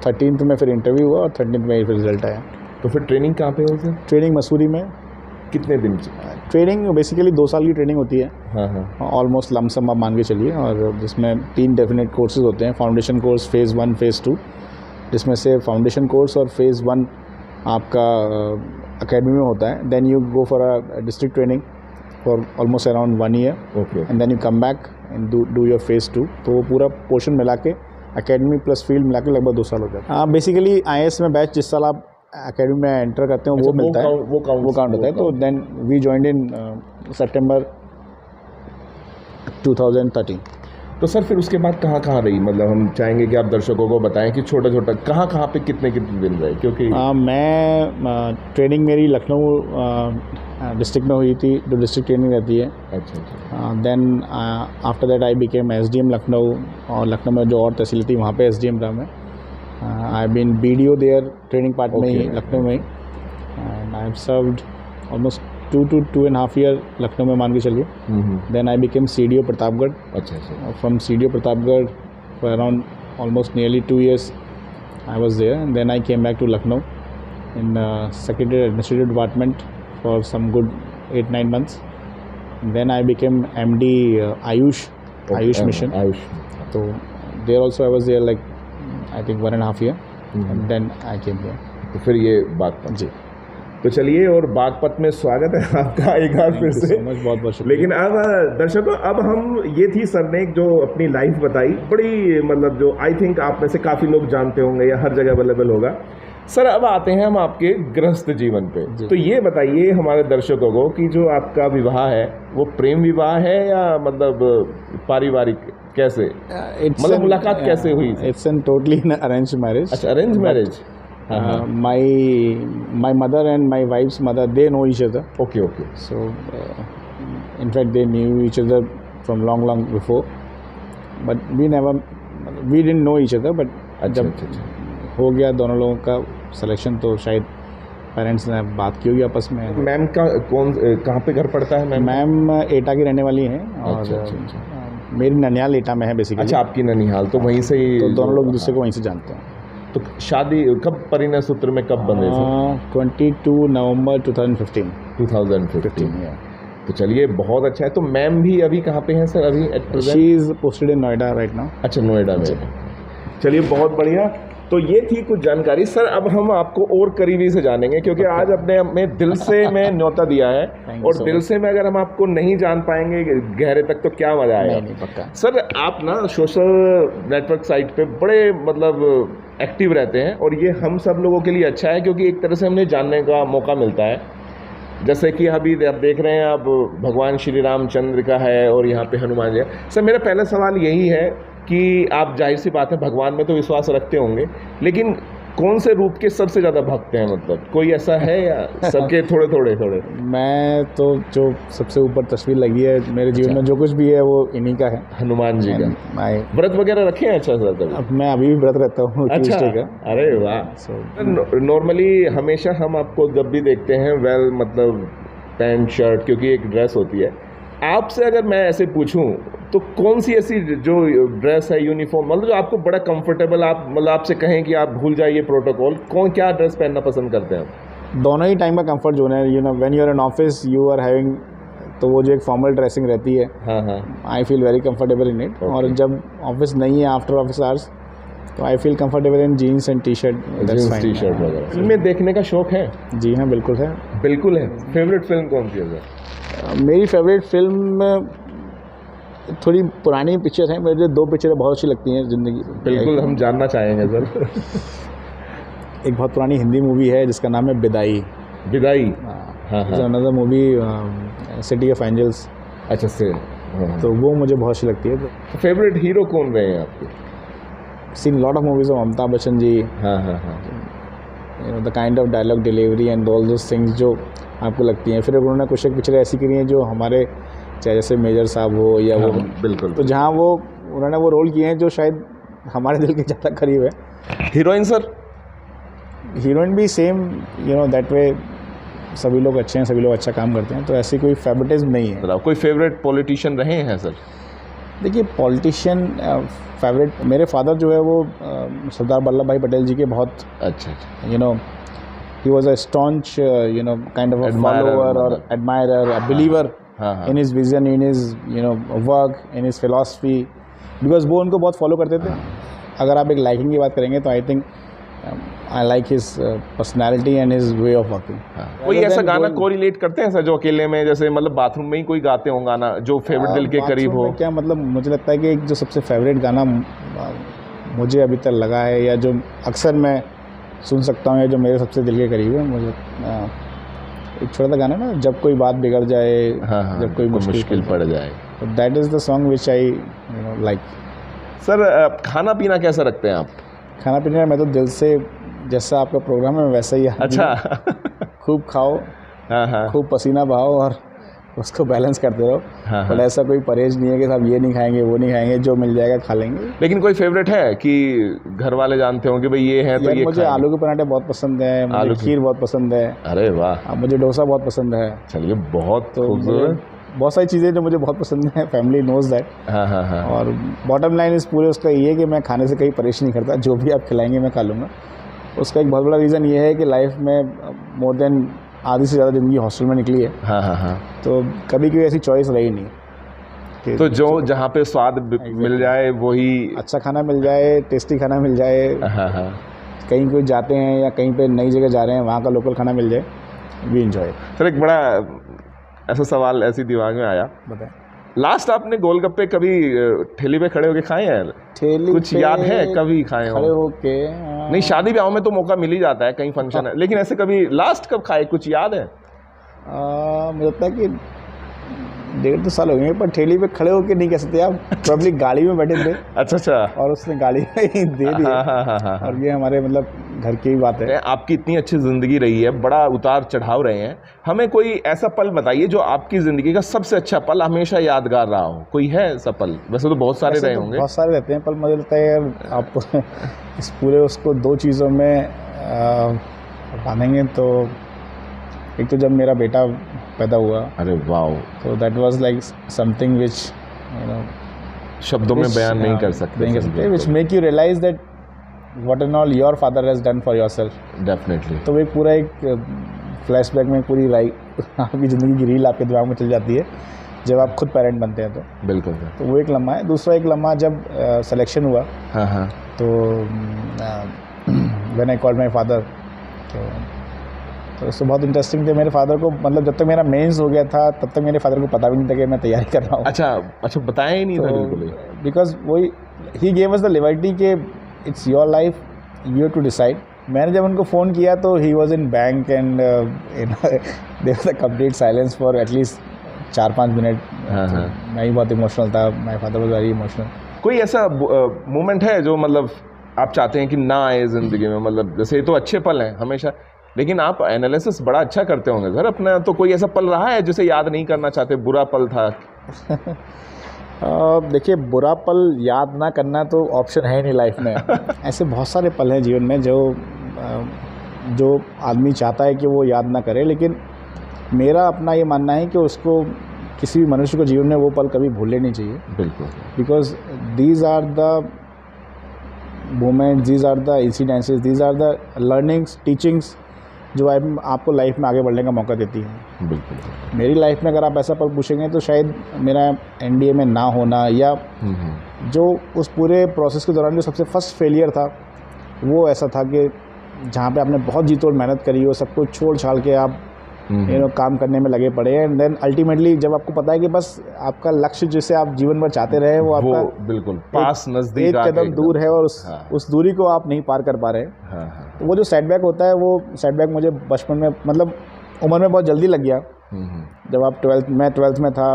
13th में फिर इंटरव्यू हुआ और 13th में फिर रिजल्ट आया. तो फिर ट्रेनिंग कहाँ पे हुई सर? ट्रेनिंग मसूरी में. कितने दिन? ट्रेनिंग बेसिकली 2 साल की ट्रेनिंग होती है. ऑलमोस्ट लमसम आप मान के चलिए, और जिसमें 3 डेफिनेट कोर्सेज होते हैं. फाउंडेशन कोर्स, फेज़ 1, फेज़ 2 जिसमें से फाउंडेशन कोर्स और फेज़ 1 आपका अकेडमी में होता है. Then you go for a district training for almost around 1 year. Okay. And then you come back and do your phase 2. तो वो पूरा पोर्शन मिला के अकेडमी प्लस फील्ड मिला के लगभग 2 साल हो जाता है. हाँ, बेसिकली IAS में बैच जिस साल आप अकेडमी में एंटर करते हो वो मिलता है, वो काउंट होता है. तो देन वी जॉइंड इन सितंबर 2013. तो सर फिर उसके बाद कहाँ रही, मतलब हम चाहेंगे कि आप दर्शकों को बताएं कि छोटा छोटा कहाँ पे कितने दिन रहे, क्योंकि मैं ट्रेनिंग मेरी लखनऊ डिस्ट्रिक्ट में हुई थी, जो डिस्ट्रिक्ट ट्रेनिंग रहती है. अच्छा. Then after that I became SDM Lucknow, और लखनऊ में जो और तहसील थी वहाँ पे SDM रहा मैं. I been BDO there training part में ही, लखनऊ में ही. And I have served almost 2 to 2.5 year Lucknow में, मान के चलिए. Then I became CDO Pratapgarh. अच्छा. From CDO Pratapgarh for around almost nearly 2 years I was there. And then I came back to Lucknow in Secretary Administrative Department for some good 8-9 months. Then I became MD Ayush Mission. So there also I was there like I think 1.5 year. And then I came here. तो फिर ये बागपत जी. तो चलिए, और बागपत में स्वागत है आपका एक बार फिर से. बहुत बहुत शुक्रिया. लेकिन अब दर्शकों, अब हम, ये थी सर ने जो अपनी लाइफ बताई, बड़ी मतलब जो आई थिंक आप में से काफ़ी लोग जानते होंगे या हर जगह अवेलेबल होगा. सर अब आते हैं हम आपके गृहस्थ जीवन पे. तो ये बताइए हमारे दर्शकों को कि जो आपका विवाह है वो प्रेम विवाह है या मतलब पारिवारिक, कैसे, मतलब मुलाकात कैसे हुई? It's an totally arrange marriage. अच्छा, arrange marriage. My mother and my wife's mother, they know each other. Okay. So in fact they knew each other from long before, but we didn't know each other. But जब हो गया दोनों लोगों का selection, तो शायद parents ने बात की होगी आपस में. मैम का कहाँ पे घर पड़ता है? मैम एटा की रहने वाली हैं, और मेरी ननिहाल एटा में है बेसिकली. अच्छा, आपकी ननिहाल, तो वहीं से ही. तो दोनों लोग दूसरे को वहीं से जानते हैं. तो शादी कब, परिणय सूत्र में कब बने थे? 22 नवंबर 2015. 2015. तो चलिए, बहुत अच्छा है. तो मैम भी अभी कहाँ पे हैं सर अभी? She is posted in Noida right now. अच्छा, नोएडा में. चलिए, बहुत बढ़िया. तो ये थी कुछ जानकारी. सर अब हम आपको और करीबी से जानेंगे, क्योंकि आज अपने में दिल से मैं न्योता दिया है, और दिल से में अगर हम आपको नहीं जान पाएंगे गहरे तक तो क्या मजा आएगा. नहीं, पक्का. सर आप ना सोशल नेटवर्क साइट पे बड़े मतलब एक्टिव रहते हैं, और ये हम सब लोगों के लिए अच्छा है, क्योंकि एक तरह से हमें जानने का मौका मिलता है. जैसे कि अभी आप देख रहे हैं, अब भगवान श्री रामचंद्र का है और यहाँ पे हनुमान जी. सर मेरा पहला सवाल यही है कि आप, जाहिर सी बात है, भगवान में तो विश्वास रखते होंगे, लेकिन कौन से रूप के सबसे ज़्यादा भक्त हैं? मतलब कोई ऐसा है या सबके थोड़े? मैं तो जो सबसे ऊपर तस्वीर लगी है मेरे जीवन में, जो कुछ भी है वो इन्हीं का है, हनुमान जी का. व्रत वगैरह रखे हैं? अच्छा सर, अब मैं अभी भी व्रत रहता हूँ. अच्छा, अरे वाह. नॉर्मली हमेशा हम आपको जब भी देखते हैं मतलब पैंट शर्ट, क्योंकि एक ड्रेस होती है. आपसे अगर मैं ऐसे पूछूं तो कौन सी ऐसी जो ड्रेस है, यूनिफॉर्म, मतलब जो आपको बड़ा कंफर्टेबल, आप मतलब आपसे कहें कि आप भूल जाइए प्रोटोकॉल, क्या ड्रेस पहनना पसंद करते हैं? दोनों ही टाइम का कंफर्ट जोन है. You know, when you are in office you are having, तो वो जो एक फॉर्मल ड्रेसिंग रहती है, I feel very comfortable in it. और जब ऑफिस नहीं है, आफ्टर ऑफिस आवर्स, तो I feel comfortable in jeans and T shirt. वगैरह. फिल्में देखने का शौक है? जी हाँ, बिल्कुल है. बिल्कुल है. फेवरेट फिल्म कौन सी है सर? मेरी फेवरेट फिल्म थोड़ी पुरानी पिक्चर है. मुझे 2 पिक्चरें बहुत अच्छी लगती हैं ज़िंदगी. बिल्कुल, हम जानना चाहेंगे सर. एक बहुत पुरानी हिंदी मूवी है जिसका नाम है Vidaai. Another movie City of Angels. अच्छा से. तो वो मुझे बहुत अच्छी लगती है. तो फेवरेट हीरो कौन रहे हैं आपके? Seen lot of movies of Amitabh Bachchan ji. You know, the kind of dialogue delivery and all those things जो आपको लगती हैं. फिर उन्होंने कुछ एक पिक्चरें ऐसी करी हैं जो हमारे, चाहे जैसे मेजर साहब हो या वो, बिल्कुल, तो जहाँ वो उन्होंने वो रोल किए हैं जो शायद हमारे दिल के ज़्यादा करीब है. Heroine sir? हीरोइन भी same, you know, that way. सभी लोग अच्छे हैं, सभी लोग अच्छा काम करते हैं, तो ऐसी कोई फेवरेटिज्म नहीं है. कोई फेवरेट पॉलिटिशियन रहे हैं सर? देखिए, पॉलिटिशियन फेवरेट, मेरे फादर जो है वो सरदार वल्लभ भाई पटेल जी के बहुत, अच्छा, you know, he was a staunch kind of a follower or admirer, a believer in his vision, in his work, in his philosophy, because वो उनको बहुत फॉलो करते थे. अगर आप एक लाइकिंग की बात करेंगे तो I think I like his personality and his way of working. कोई ऐसा गाना कोरिलेट करते हैं सर जो अकेले में, जैसे मतलब बाथरूम में ही कोई गाते हो गाना जो फेवरेट दिल के करीब हो? क्या मतलब मुझे लगता है कि एक जो सबसे फेवरेट गाना मुझे अभी तक लगा है या जो अक्सर मैं सुन सकता हूँ या जो मेरे सबसे दिल के करीब है, मुझे एक छोटा सा गाना ना, जब कोई बात बिगड़ जाए, जब कोई मुश्किल पड़ जाए, तो that is the song which I like. Sir खाना पीना कैसा रखते हैं आप? खाना पीना मैं तो दिल से, जैसा आपका प्रोग्राम है वैसा ही। अच्छा। खूब खाओ, खूब पसीना बहाओ और उसको बैलेंस करते रहो। बट ऐसा कोई परहेज नहीं है कि साहब ये नहीं खाएंगे वो नहीं खाएंगे, जो मिल जाएगा खा लेंगे। लेकिन कोई फेवरेट है कि घर वाले जानते हो कि भाई ये है तो ये मुझे आलू के पराठे बहुत पसंद है, मुझे खीर बहुत पसंद है। अरे वाह। मुझे डोसा बहुत पसंद है। चलिए बहुत खूबसूरत, बहुत सारी चीज़ें जो मुझे बहुत पसंद है, फैमिली नोज दैट। और बॉटम लाइन इस पूरे उसका ये है कि मैं खाने से कहीं परहेज नहीं करता, जो भी आप खिलाएंगे मैं खा लूँगा। उसका एक बहुत बड़ा रीज़न ये है कि लाइफ में मोर देन आधी से ज़्यादा ज़िंदगी हॉस्टल में निकली है। तो कभी कोई ऐसी चॉइस रही नहीं। तो जो जहाँ पे स्वाद मिल जाए वही, अच्छा खाना मिल जाए, टेस्टी खाना मिल जाए, कहीं कोई जाते हैं या कहीं पे नई जगह जा रहे हैं वहाँ का लोकल खाना मिल जाए, वी एंजॉय। सर एक बड़ा ऐसा सवाल ऐसी दिमाग में आया, बताएं, लास्ट आपने गोलगप्पे कभी ठेली पे खड़े होके खाए हैं? ठेली कुछ याद है कभी खाए हो? खड़े होके नहीं, शादी ब्याह में तो मौका मिल ही जाता है, कहीं फंक्शन है, लेकिन ऐसे कभी लास्ट कब खाए कुछ याद है? मुझे लगता है कि 1.5-2 साल हो गए, पर ठेली पे खड़े होके नहीं कह सकते आप, प्रॉब्ली गाड़ी में बैठे थे। अच्छा। और उसने गाड़ी में ही दे दिया। और ये हमारे मतलब घर की ही बात है। आपकी इतनी अच्छी ज़िंदगी रही है, बड़ा उतार चढ़ाव रहे हैं, हमें कोई ऐसा पल बताइए जो आपकी ज़िंदगी का सबसे अच्छा पल, हमेशा यादगार रहा हो। कोई है ऐसा पल? वैसे तो बहुत सारे रहे होंगे। बहुत सारे रहते हैं पल। मुझे लगता है यार आप इस पूरे उसको 2 चीज़ों में बांधेंगे तो एक तो जब मेरा बेटा पैदा हुआ। अरे वाह। तो that was like something which शब्दों में बयान नहीं कर सकते, which make you realise that what and all your father has done for yourself. Definitely. तो एक पूरा एक फ्लैशबैक में पूरी आपकी ज़िंदगी की रील आपके दिमाग में चल जाती है जब आप खुद पेरेंट बनते हैं। तो बिल्कुल। तो वो एक लम्हा है। दूसरा एक लम्हा जब सिलेक्शन हुआ, तो when I called my father, तो उससे बहुत इंटरेस्टिंग थे। मेरे फादर को मतलब जब तक मेरा मेंस हो गया था तब तक मेरे फादर को पता भी नहीं था कि मैं तैयारी कर रहा हूँ। अच्छा बताया ही नहीं था बिल्कुल। बिकॉज वही he gave us the liberty के it's your life, you have to decide. मैंने जब उनको फ़ोन किया तो he was in bank and there was a complete silence for at least 4-5 minute. मैं ही बहुत इमोशनल था, my father was very emotional. कोई ऐसा मोमेंट है जो मतलब आप चाहते हैं कि ना आए ज़िंदगी में? मतलब जैसे ये तो अच्छे पल हैं हमेशा, लेकिन आप एनालिसिस बड़ा अच्छा करते होंगे सर अपना, तो कोई ऐसा पल रहा है जिसे याद नहीं करना चाहते, बुरा पल था? देखिए, बुरा पल याद ना करना तो ऑप्शन है नहीं लाइफ में। ऐसे बहुत सारे पल हैं जीवन में जो आदमी चाहता है कि वो याद ना करे, लेकिन मेरा अपना ये मानना है कि उसको किसी भी मनुष्य को जीवन में वो पल कभी भूलने नहीं चाहिए। बिल्कुल। Because these are the moments, these are the incidences, these are the learnings, teachings जो आपको लाइफ में आगे बढ़ने का मौका देती है। बिल्कुल। मेरी लाइफ में अगर आप ऐसा पल पूछेंगे तो शायद मेरा एनडीए में ना होना, या जो उस पूरे प्रोसेस के दौरान जो सबसे फर्स्ट फेलियर था वो ऐसा था कि जहाँ पे आपने बहुत जी तोड़ मेहनत करी हो, सब कुछ छोड़ छाड़ के आप काम करने में लगे पड़े हैं, एंड देन अल्टीमेटली जब आपको पता है कि बस आपका लक्ष्य जिसे आप जीवन भर चाहते रहे वो आपका बिल्कुल पास नज़दीक एक कदम दूर है और उस दूरी को आप नहीं पार कर पा रहे हैं। तो वो जो सेटबैक होता है, वो सेटबैक मुझे बचपन में मतलब उम्र में बहुत जल्दी लग गया। जब आप मैं 12th में था,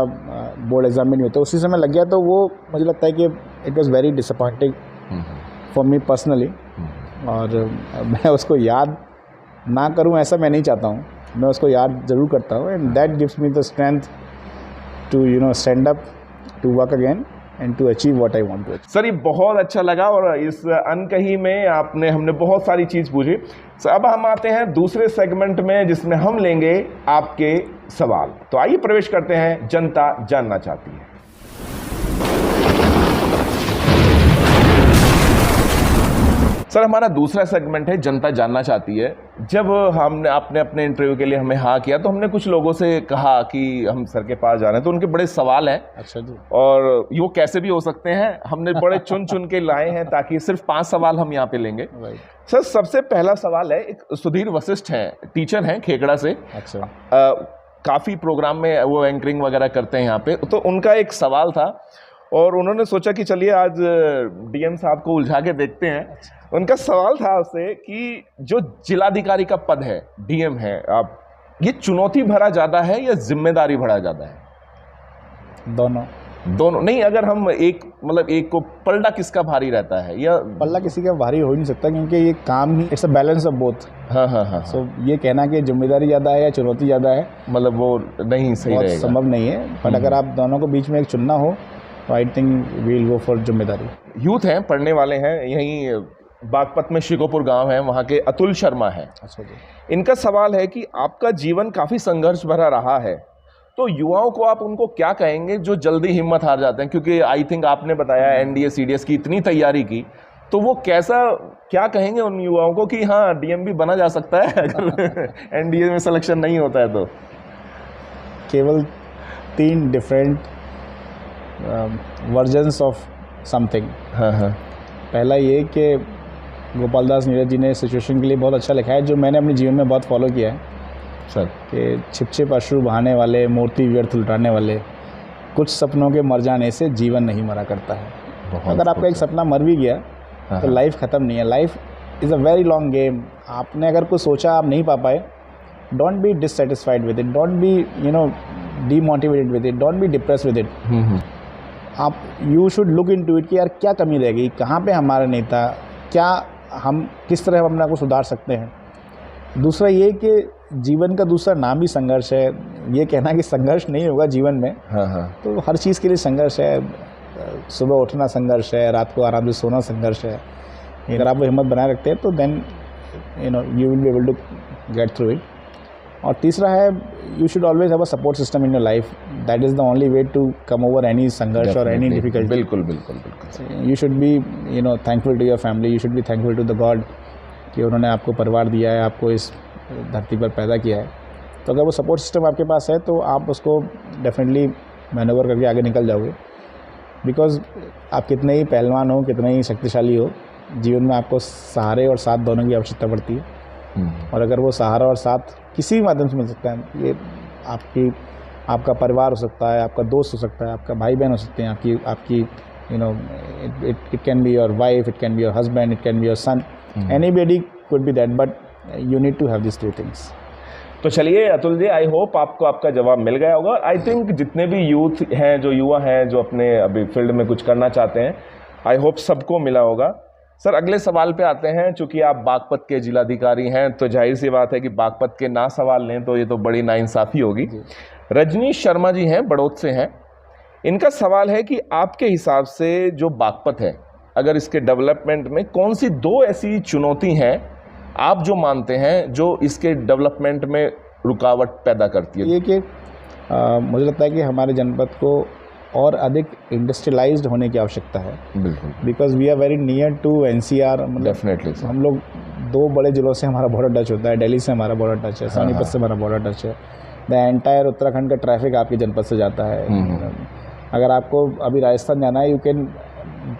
बोर्ड एग्जाम में नहीं होते, उसी समय लग गया। तो वो मुझे लगता है कि it was very disappointing for me personally, और मैं उसको याद ना करूं ऐसा मैं नहीं चाहता हूं, मैं उसको याद ज़रूर करता हूं, and that gives me the strength to stand up, to work again and to achieve what I want to achieve. Sir ये बहुत अच्छा लगा, और इस अनकही में हमने बहुत सारी चीज़ पूछी। सर अब हम आते हैं दूसरे सेगमेंट में जिसमें हम लेंगे आपके सवाल। तो आइए प्रवेश करते हैं जनता जानना चाहती है। सर हमारा दूसरा सेगमेंट है जनता जानना चाहती है। जब आपने अपने इंटरव्यू के लिए हमें हाँ किया तो हमने कुछ लोगों से कहा कि हम सर के पास जा रहे हैं, तो उनके बड़े सवाल हैं। अच्छा जी। और वो कैसे भी हो सकते हैं, हमने बड़े चुन चुन के लाए हैं ताकि सिर्फ 5 सवाल हम यहाँ पे लेंगे। सर सबसे पहला सवाल है, एक सुधीर वशिष्ठ हैं, टीचर हैं खेकड़ा से। अच्छा। काफ़ी प्रोग्राम में वो एंकरिंग वगैरह करते हैं यहाँ पे, तो उनका एक सवाल था और उन्होंने सोचा कि चलिए आज डीएम साहब को उलझा के देखते हैं। उनका सवाल था आपसे कि जो जिलाधिकारी का पद है, डीएम है आप, ये चुनौती भरा ज़्यादा है या जिम्मेदारी भरा ज़्यादा है? दोनों नहीं, अगर हम एक को पलड़ा किसका भारी रहता है? या पल्ला किसी का भारी हो ही नहीं सकता, क्योंकि ये काम ही it's a balance of both. हाँ। सो ये कहना कि जिम्मेदारी ज़्यादा है या चुनौती ज़्यादा है, मतलब वो नहीं सही रहेगा, संभव नहीं है। बट अगर आप दोनों को बीच में एक चुनना हो तो I think we will go for जिम्मेदारी। यूथ हैं, पढ़ने वाले हैं, यहीं बागपत में शिकोपुर गांव है, वहाँ के अतुल शर्मा हैं। अच्छा जी। इनका सवाल है कि आपका जीवन काफ़ी संघर्ष भरा रहा है, तो युवाओं को आप उनको क्या कहेंगे जो जल्दी हिम्मत हार जाते हैं? क्योंकि आई थिंक आपने बताया एनडीए सीडीएस की इतनी तैयारी की, तो वो क्या कहेंगे उन युवाओं को कि हाँ डीएम भी बना जा सकता है अगर एनडीए में सिलेक्शन नहीं होता है तो? केवल 3 डिफरेंट वर्जन्स ऑफ समथिंग। हाँ। पहला ये कि गोपाल दास नीरज जी ने सिचुएशन के लिए बहुत अच्छा लिखा है, जो मैंने अपने जीवन में बहुत फॉलो किया है सर, कि छिप छिप अश्रु बहाने वाले, मूर्ति व्यर्थ लुटाने वाले, कुछ सपनों के मर जाने से जीवन नहीं मरा करता है। अगर आपका एक सपना मर भी गया तो लाइफ ख़त्म नहीं है। Life is a very long game. आपने अगर कुछ सोचा आप नहीं पा पाए, don't be dissatisfied with it, don't be demotivated with it, don't be depress with it. आप you should look into it कि यार क्या कमी रह गई, कहाँ पे हमारा नहीं था, क्या हम किस तरह हम अपने को सुधार सकते हैं। दूसरा ये कि जीवन का दूसरा नाम ही संघर्ष है। ये कहना कि संघर्ष नहीं होगा जीवन में, तो हर चीज़ के लिए संघर्ष है। सुबह उठना संघर्ष है, रात को आराम से सोना संघर्ष है। अगर आप वो हिम्मत बनाए रखते हैं तो then you will be able to get through it. और तीसरा है, you should always have a support system in your life. That is the only way to come over any संघर्ष और एनी डिफिकल्टी। बिल्कुल। You should be thankful to your family, you should be thankful to the god कि उन्होंने आपको परिवार दिया है, आपको इस धरती पर पैदा किया है। तो अगर वो सपोर्ट सिस्टम आपके पास है तो आप उसको डेफिनेटली मैनूवर करके आगे निकल जाओगे। बिकॉज आप कितने ही पहलवान हो, कितने ही शक्तिशाली हो, जीवन में आपको सहारे और साथ दोनों की आवश्यकता पड़ती है। और अगर वो सहारा और साथ किसी भी माध्यम से मिल सकता है, ये आपका परिवार हो सकता है, आपका दोस्त हो सकता है, आपका भाई बहन हो सकते हैं, आपकी it can be your wife, it can be your husband, it can be your son, anybody could be that, but you need to have this 2 things. तो चलिए अतुल जी, आई होप आपको आपका जवाब मिल गया होगा। आई थिंक जितने भी यूथ हैं, जो युवा हैं, जो अपने अभी फील्ड में कुछ करना चाहते हैं, आई होप सबको मिला होगा। सर अगले सवाल पे आते हैं। चूँकि आप बागपत के जिलाधिकारी हैं तो जाहिर सी बात है कि बागपत के ना सवाल लें तो ये तो बड़ी नाइंसाफ़ी होगी। रजनीश शर्मा जी हैं, बड़ौद से हैं। इनका सवाल है कि आपके हिसाब से जो बागपत है, अगर इसके डेवलपमेंट में कौन सी 2 ऐसी चुनौती हैं आप जो मानते हैं जो इसके डेवलपमेंट में रुकावट पैदा करती है? ये कि मुझे लगता है कि हमारे जनपद को और अधिक इंडस्ट्रियलाइज्ड होने की आवश्यकता है। बिल्कुल। Because we are very near to NCR. Definitely हम लोग 2 बड़े जिलों से हमारा बॉर्डर टच होता है। दिल्ली से हमारा बॉर्डर टच है, सोनीपत से हमारा बॉर्डर टच है। द एंटायर उत्तराखंड का ट्रैफिक आपके जनपद से जाता है। अगर आपको अभी राजस्थान जाना है, you can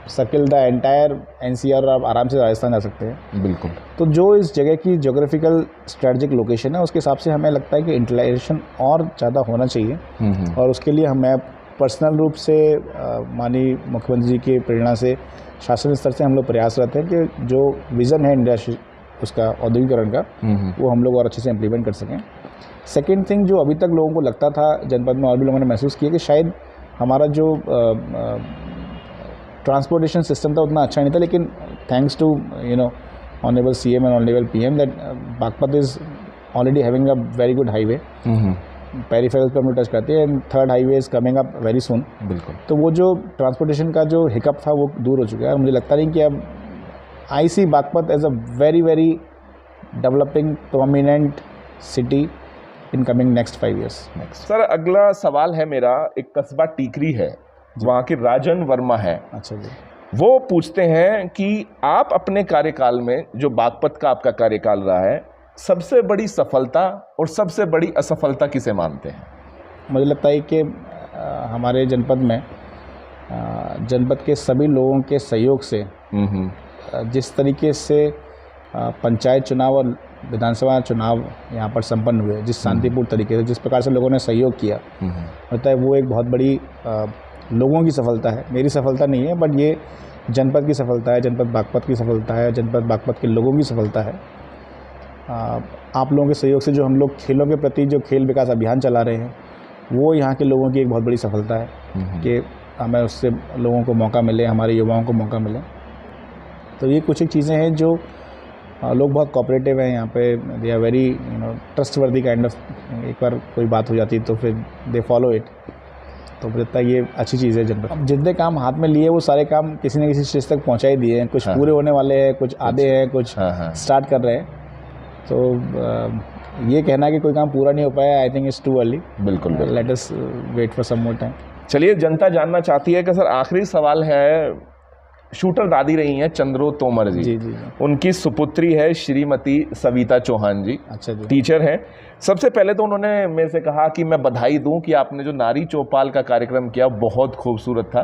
circle the entire NCR और आप आराम से राजस्थान जा सकते हैं। बिल्कुल। तो जो इस जगह की ज्योग्राफिकल स्ट्रेटजिक लोकेशन है, उसके हिसाब से हमें लगता है कि इंटरलाइजेशन और ज़्यादा होना चाहिए। और उसके लिए हमें पर्सनल रूप से माननीय मुख्यमंत्री जी की प्रेरणा से शासन स्तर से हम लोग प्रयास रहते हैं कि जो विज़न है इंडस्ट्री उसका औद्योगिकरण का, वो हम लोग और अच्छे से इम्प्लीमेंट कर सकें। सेकेंड थिंग, जो अभी तक लोगों को लगता था जनपद में, और भी लोगों ने महसूस किया कि शायद हमारा जो ट्रांसपोर्टेशन सिस्टम था उतना अच्छा नहीं था, लेकिन thanks to honourable CM and honourable PM that Baghpat is already having a very good highway. Peripherals पर हम लोग टच करते हैं, and 3rd highway is coming up very soon. बिल्कुल। तो वो जो ट्रांसपोर्टेशन का जो हिकअप था वो दूर हो चुका है। मुझे लगता नहीं कि अब I see Baghpat as a very very developing prominent city in coming next 5 years। Sir अगला सवाल है मेरा, एक कस्बा टीकरी है, वहाँ के राजन वर्मा है। अच्छा जी। वो पूछते हैं कि आप अपने कार्यकाल में, जो बागपत का आपका कार्यकाल रहा है, सबसे बड़ी सफलता और सबसे बड़ी असफलता किसे मानते हैं? मुझे लगता है कि हमारे जनपद में जनपद के सभी लोगों के सहयोग से जिस तरीके से पंचायत चुनाव और विधानसभा चुनाव यहाँ पर संपन्न हुए, जिस शांतिपूर्ण तरीके से, जिस प्रकार से लोगों ने सहयोग किया, लगता है वो एक बहुत बड़ी लोगों की सफलता है। मेरी सफलता नहीं है, बट ये जनपद की सफलता है, जनपद बागपत की सफलता है, जनपद बागपत के लोगों की सफलता है। आप लोगों के सहयोग से जो हम लोग खेलों के प्रति जो खेल विकास अभियान चला रहे हैं, वो यहाँ के लोगों की एक बहुत बड़ी सफलता है कि हमें उससे लोगों को मौका मिले, हमारे युवाओं को मौका मिले। तो ये कुछ एक चीज़ें हैं जो लोग बहुत कोऑपरेटिव हैं यहाँ पे, they are very trustworthy kind of. एक बार कोई बात हो जाती है तो फिर दे फॉलो इट। तो मुझे लगता है ये अच्छी चीज़ है जनपद। अब जितने काम हाथ में लिए वो सारे काम किसी न किसी स्टेज तक पहुँचा ही दिए हैं। कुछ पूरे होने वाले हैं, कुछ आधे हैं, कुछ स्टार्ट कर रहे हैं। तो ये कहना कि कोई काम पूरा नहीं हो पाया, I think it's too early. बिल्कुल, let us wait for some more time. चलिए, जनता जानना चाहती है कि सर, आखिरी सवाल है, शूटर दादी रही हैं चंद्रो तोमर जी। जी। उनकी सुपुत्री है श्रीमती सविता चौहान जी। अच्छा जी। टीचर हैं। सबसे पहले तो उन्होंने मेरे से कहा कि मैं बधाई दूं कि आपने जो नारी चौपाल का कार्यक्रम किया बहुत खूबसूरत था।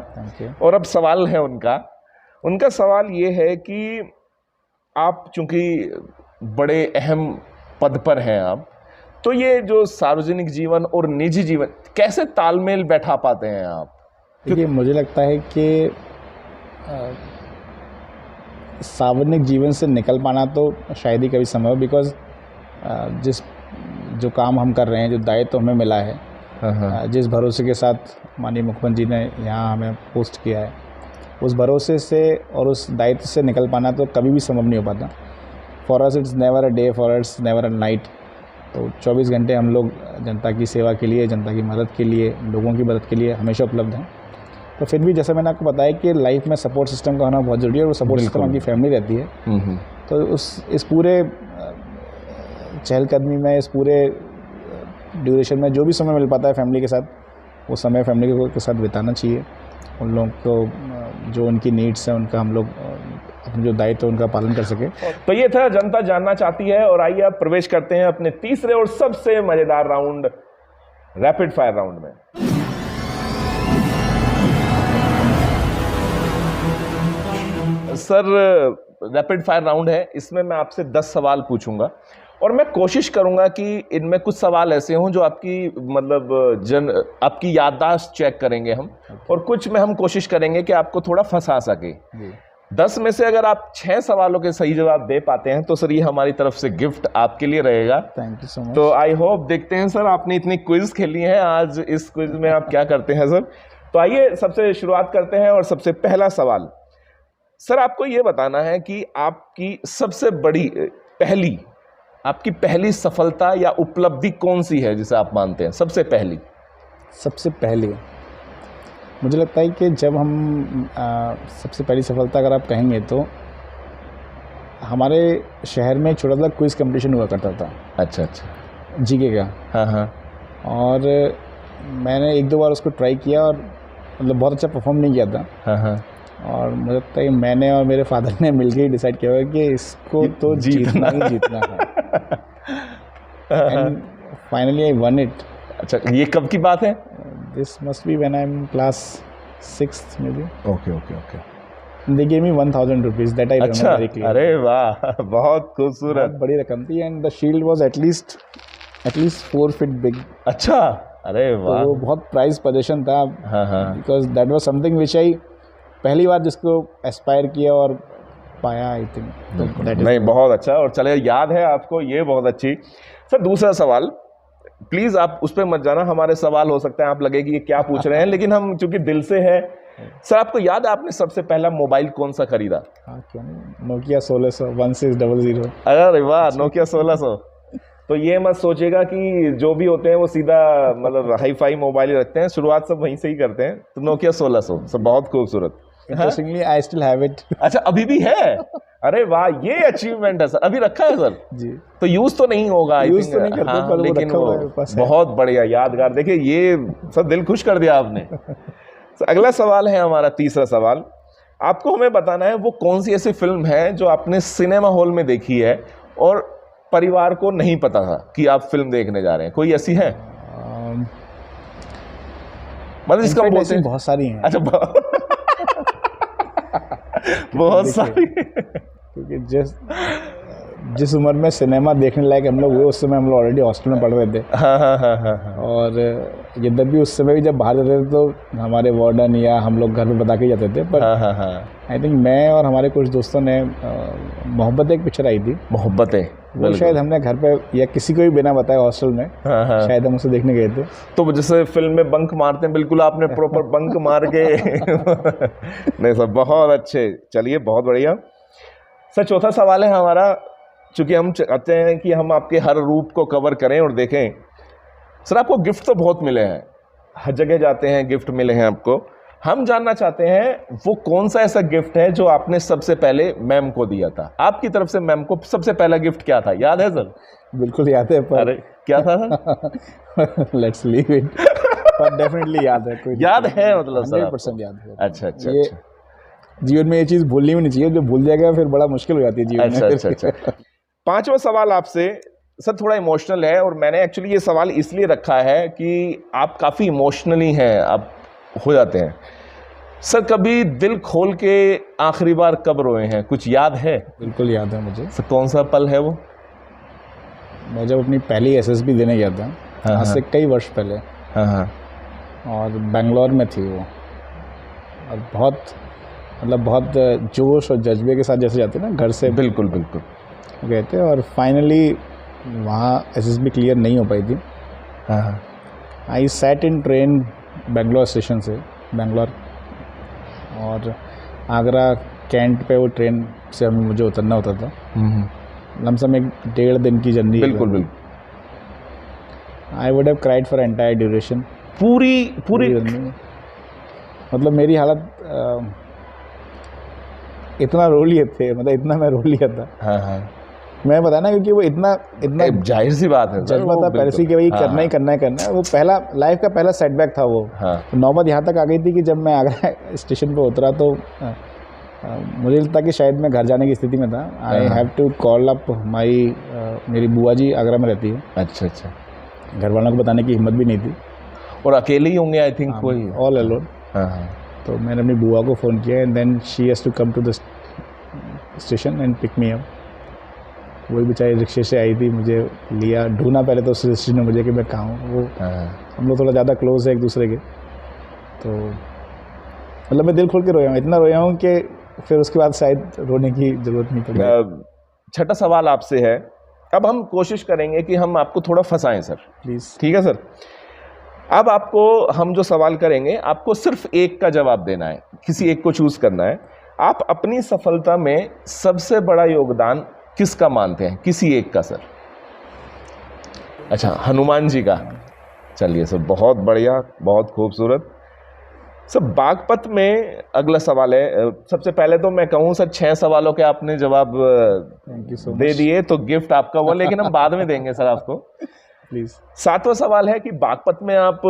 और अब सवाल है उनका सवाल ये है कि आप चूंकि बड़े अहम पद पर हैं आप, तो ये जो सार्वजनिक जीवन और निजी जीवन कैसे तालमेल बैठा पाते हैं आप? क्योंकि मुझे लगता है कि सार्वजनिक जीवन से निकल पाना तो शायद ही कभी संभव, बिकॉज जो काम हम कर रहे हैं, जो दायित्व हमें मिला है, जिस भरोसे के साथ माननीय मुख्यमंत्री जी ने यहाँ हमें पोस्ट किया है, उस भरोसे से और उस दायित्व से निकल पाना तो कभी भी संभव नहीं हो पाता। For us it's never a day, for us never a night. तो 24 घंटे हम लोग जनता की सेवा के लिए, जनता की मदद के लिए, लोगों की मदद के लिए हमेशा उपलब्ध हैं। तो फिर भी जैसा मैंने आपको बताया कि लाइफ में सपोर्ट सिस्टम का होना बहुत ज़रूरी है, और वो सपोर्ट सिस्टम आपकी फैमिली रहती है। तो इस पूरे चहलकदमी में, इस पूरे ड्यूरेशन में जो भी समय मिल पाता है फैमिली के साथ, वो समय फैमिली के साथ बिताना चाहिए। उन लोगों को जो उनकी नीड्स हैं, उनका हम लोग अपने जो दायित्व है उनका पालन कर सके। तो ये था जनता जानना चाहती है। और आइए अब प्रवेश करते हैं अपने तीसरे और सबसे मजेदार राउंड, रैपिड फायर राउंड में। सर, रैपिड फायर राउंड है, इसमें मैं आपसे 10 सवाल पूछूंगा और मैं कोशिश करूंगा कि इनमें कुछ सवाल ऐसे हों जो आपकी आपकी याददाश्त चेक करेंगे हम, और कुछ में हम कोशिश करेंगे कि आपको थोड़ा फंसा सके। 10 में से अगर आप 6 सवालों के सही जवाब दे पाते हैं तो सर ये हमारी तरफ से गिफ्ट आपके लिए रहेगा। Thank you so much. तो आई होप, देखते हैं सर, आपने इतनी क्विज खेली है, आज इस क्विज में आप क्या करते हैं सर। तो आइए सबसे शुरुआत करते हैं और सबसे पहला सवाल, सर आपको ये बताना है कि आपकी सबसे बड़ी आपकी पहली सफलता या उपलब्धि कौन सी है जिसे आप मानते हैं सबसे पहली? मुझे लगता है कि जब हम सबसे पहली सफलता अगर आप कहेंगे तो हमारे शहर में एक छोटा सा क्विज कंपटीशन हुआ करता था। अच्छा। जीके का। हाँ। और मैंने 1-2 बार उसको ट्राई किया और मतलब बहुत अच्छा परफॉर्म नहीं किया था। हाँ। और मुझे लगता है कि मैंने और मेरे फादर ने मिलकर ही डिसाइड किया कि इसको तो जीतना है। And finally I one it. अच्छा, ये कब की बात है? This must be when I am class 6th may be. Okay. They gave me 1000 rupees that I remember very clear. अरे वाह, बहुत खूबसूरत, बड़ी रकम थी। And the shield was at least 4 feet big. अच्छा, अरे वाह। तो वो बहुत प्राइज पोजीशन था। हाँ। Because that was something which I पहली बार जिसको एस्पायर किया और पाया, आई थिंक। नहीं, बहुत अच्छा। और चले, याद है आपको, ये बहुत अच्छी। सर दूसरा सवाल, प्लीज आप उस पर मत जाना, हमारे सवाल हो सकता है आप लगे कि ये क्या पूछ रहे हैं, लेकिन हम चूंकि दिल से है। सर आपको याद है आपने सबसे पहला मोबाइल कौन सा खरीदा? हाँ, क्यों नहीं, नोकिया 1600। अरे वाह, नोकिया 1600। तो ये मत सोचेगा कि जो भी होते हैं वो सीधा मतलब हाई फाई मोबाइल रखते हैं, शुरुआत सब वहीं से ही करते हैं। तो नोकिया 1600 सब बहुत खूबसूरत। Interestingly I still have it. अच्छा, अभी भी है? अरे वाह, ये अचीवमेंट है सर। अभी रखा है सर जी? तो यूज तो नहीं होगा, यूज तो नहीं करते। हाँ, पर लेकिन वो बहुत बढ़िया यादगार। देखिए, ये सब दिल खुश कर दिया आपने। अगला सवाल है हमारा तीसरा सवाल। आपको हमें बताना है वो कौन सी ऐसी फिल्म है जो आपने सिनेमा हॉल में देखी है और परिवार को नहीं पता था कि आप फिल्म देखने जा रहे हैं, कोई ऐसी है? मतलब इसका बोलते हैं बहुत सारी हैं। अच्छा बहुत सारी क्योंकि जिस उम्र में सिनेमा देखने लायक हम लोग हुए उस समय हम लोग ऑलरेडी हॉस्टल में पढ़ रहे थे। हाँ। और यद्यपि उस समय भी जब बाहर जाते थे तो हमारे वार्डन या हम लोग घर पे बता के जाते थे, पर आई थिंक मैं और हमारे कुछ दोस्तों ने मोहब्बतें एक पिक्चर आई थी, मोहब्बतें, वो शायद हमने घर पे या किसी को भी बिना बताए हॉस्टल में शायद हम उसे देखने गए थे। तो जैसे फिल्म में बंक मारते हैं, बिल्कुल आपने प्रॉपर बंक मार के नहीं सर, बहुत अच्छे। चलिए बहुत बढ़िया सर। चौथा सवाल है हमारा, चूंकि हम चाहते हैं कि हम आपके हर रूप को कवर करें और देखें। सर आपको गिफ्ट तो बहुत मिले हैं, हर जगह जाते हैं गिफ्ट मिले हैं आपको। हम जानना चाहते हैं वो कौन सा ऐसा गिफ्ट है जो आपने सबसे पहले मैम को दिया था? आपकी तरफ से मैम को सबसे पहला गिफ्ट क्या था, याद है सर? बिल्कुल याद है, पर अरे क्या था? Let's leave it. पर डेफिनेटली याद है, कोई याद है मतलब सर? 100% याद है। अच्छा। जीवन में ये चीज़ भूलनी भी नहीं चाहिए, जो भूल जाएगा फिर बड़ा मुश्किल हो जाती है जीवन में। अच्छा। पांचवा सवाल आपसे सर थोड़ा इमोशनल है, और मैंने एक्चुअली ये सवाल इसलिए रखा है कि आप काफ़ी इमोशनली हैं, आप हो जाते हैं। सर कभी दिल खोल के आखिरी बार कब रोए हैं, कुछ याद है? बिल्कुल याद है मुझे। सर कौन सा पल है वो? मैं जब अपनी पहली एसएसबी देने गया था, आज से कई वर्ष पहले, और बेंगलोर में थी वो, और बहुत जोश और जज्बे के साथ जैसे जाते हैं ना घर से, बिल्कुल गए थे, और फाइनली वहाँ एसएसबी क्लियर नहीं हो पाई थी। I sat in train Bangalore station से बेंगलोर, और आगरा कैंट पे वो ट्रेन से मुझे उतरना होता था। लमसम 1.5 दिन की जर्नी। बिल्कुल। आई would have cried for entire duration. पूरी मतलब मेरी हालत इतना रो लिए थे, मतलब इतना मैं रो लिया था। मैं बता ना, क्योंकि वो इतना जाहिर सी बात है, जज्बा था पहले से कि भाई करना है। वो पहला लाइफ का पहला सेटबैक था वो। तो नौबत यहाँ तक आ गई थी कि जब मैं आगरा स्टेशन पे उतरा तो मुझे लगता कि शायद मैं घर जाने की स्थिति में था। I have to call up मेरी बुआ जी आगरा में रहती है। अच्छा। घर वालों को बताने की हिम्मत भी नहीं थी, और अकेले ही होंगे आई थिंक, कोई ऑल अलोन। तो मैंने अपनी बुआ को फ़ोन किया, and then she has to come to the station and pick me up. वही बेचारी रिक्शे से आई थी, मुझे लिया, ढूंढा पहले तो स्टेशन में मुझे कि मैं कहाँ हूँ। वो हम लोग थोड़ा ज़्यादा क्लोज है एक दूसरे के, तो मतलब मैं दिल खोल के रोया हूँ, इतना रोया हूँ कि फिर उसके बाद शायद रोने की ज़रूरत नहीं पड़ी। छठा सवाल आपसे है, अब हम कोशिश करेंगे कि हम आपको थोड़ा फंसाएं सर, प्लीज़। ठीक है सर? अब आपको हम जो सवाल करेंगे, आपको सिर्फ एक का जवाब देना है, किसी एक को चूज करना है। आप अपनी सफलता में सबसे बड़ा योगदान किसका मानते हैं, किसी एक का सर? अच्छा, हनुमान जी का। चलिए सर, बहुत बढ़िया, बहुत खूबसूरत। सर बागपत में अगला सवाल है। सबसे पहले तो मैं कहूँ सर, 6 सवालों के आपने जवाब दे दिए, तो गिफ्ट आपका वो, लेकिन हम बाद में देंगे सर आपको, प्लीज़। 7वां सवाल है कि बागपत में आप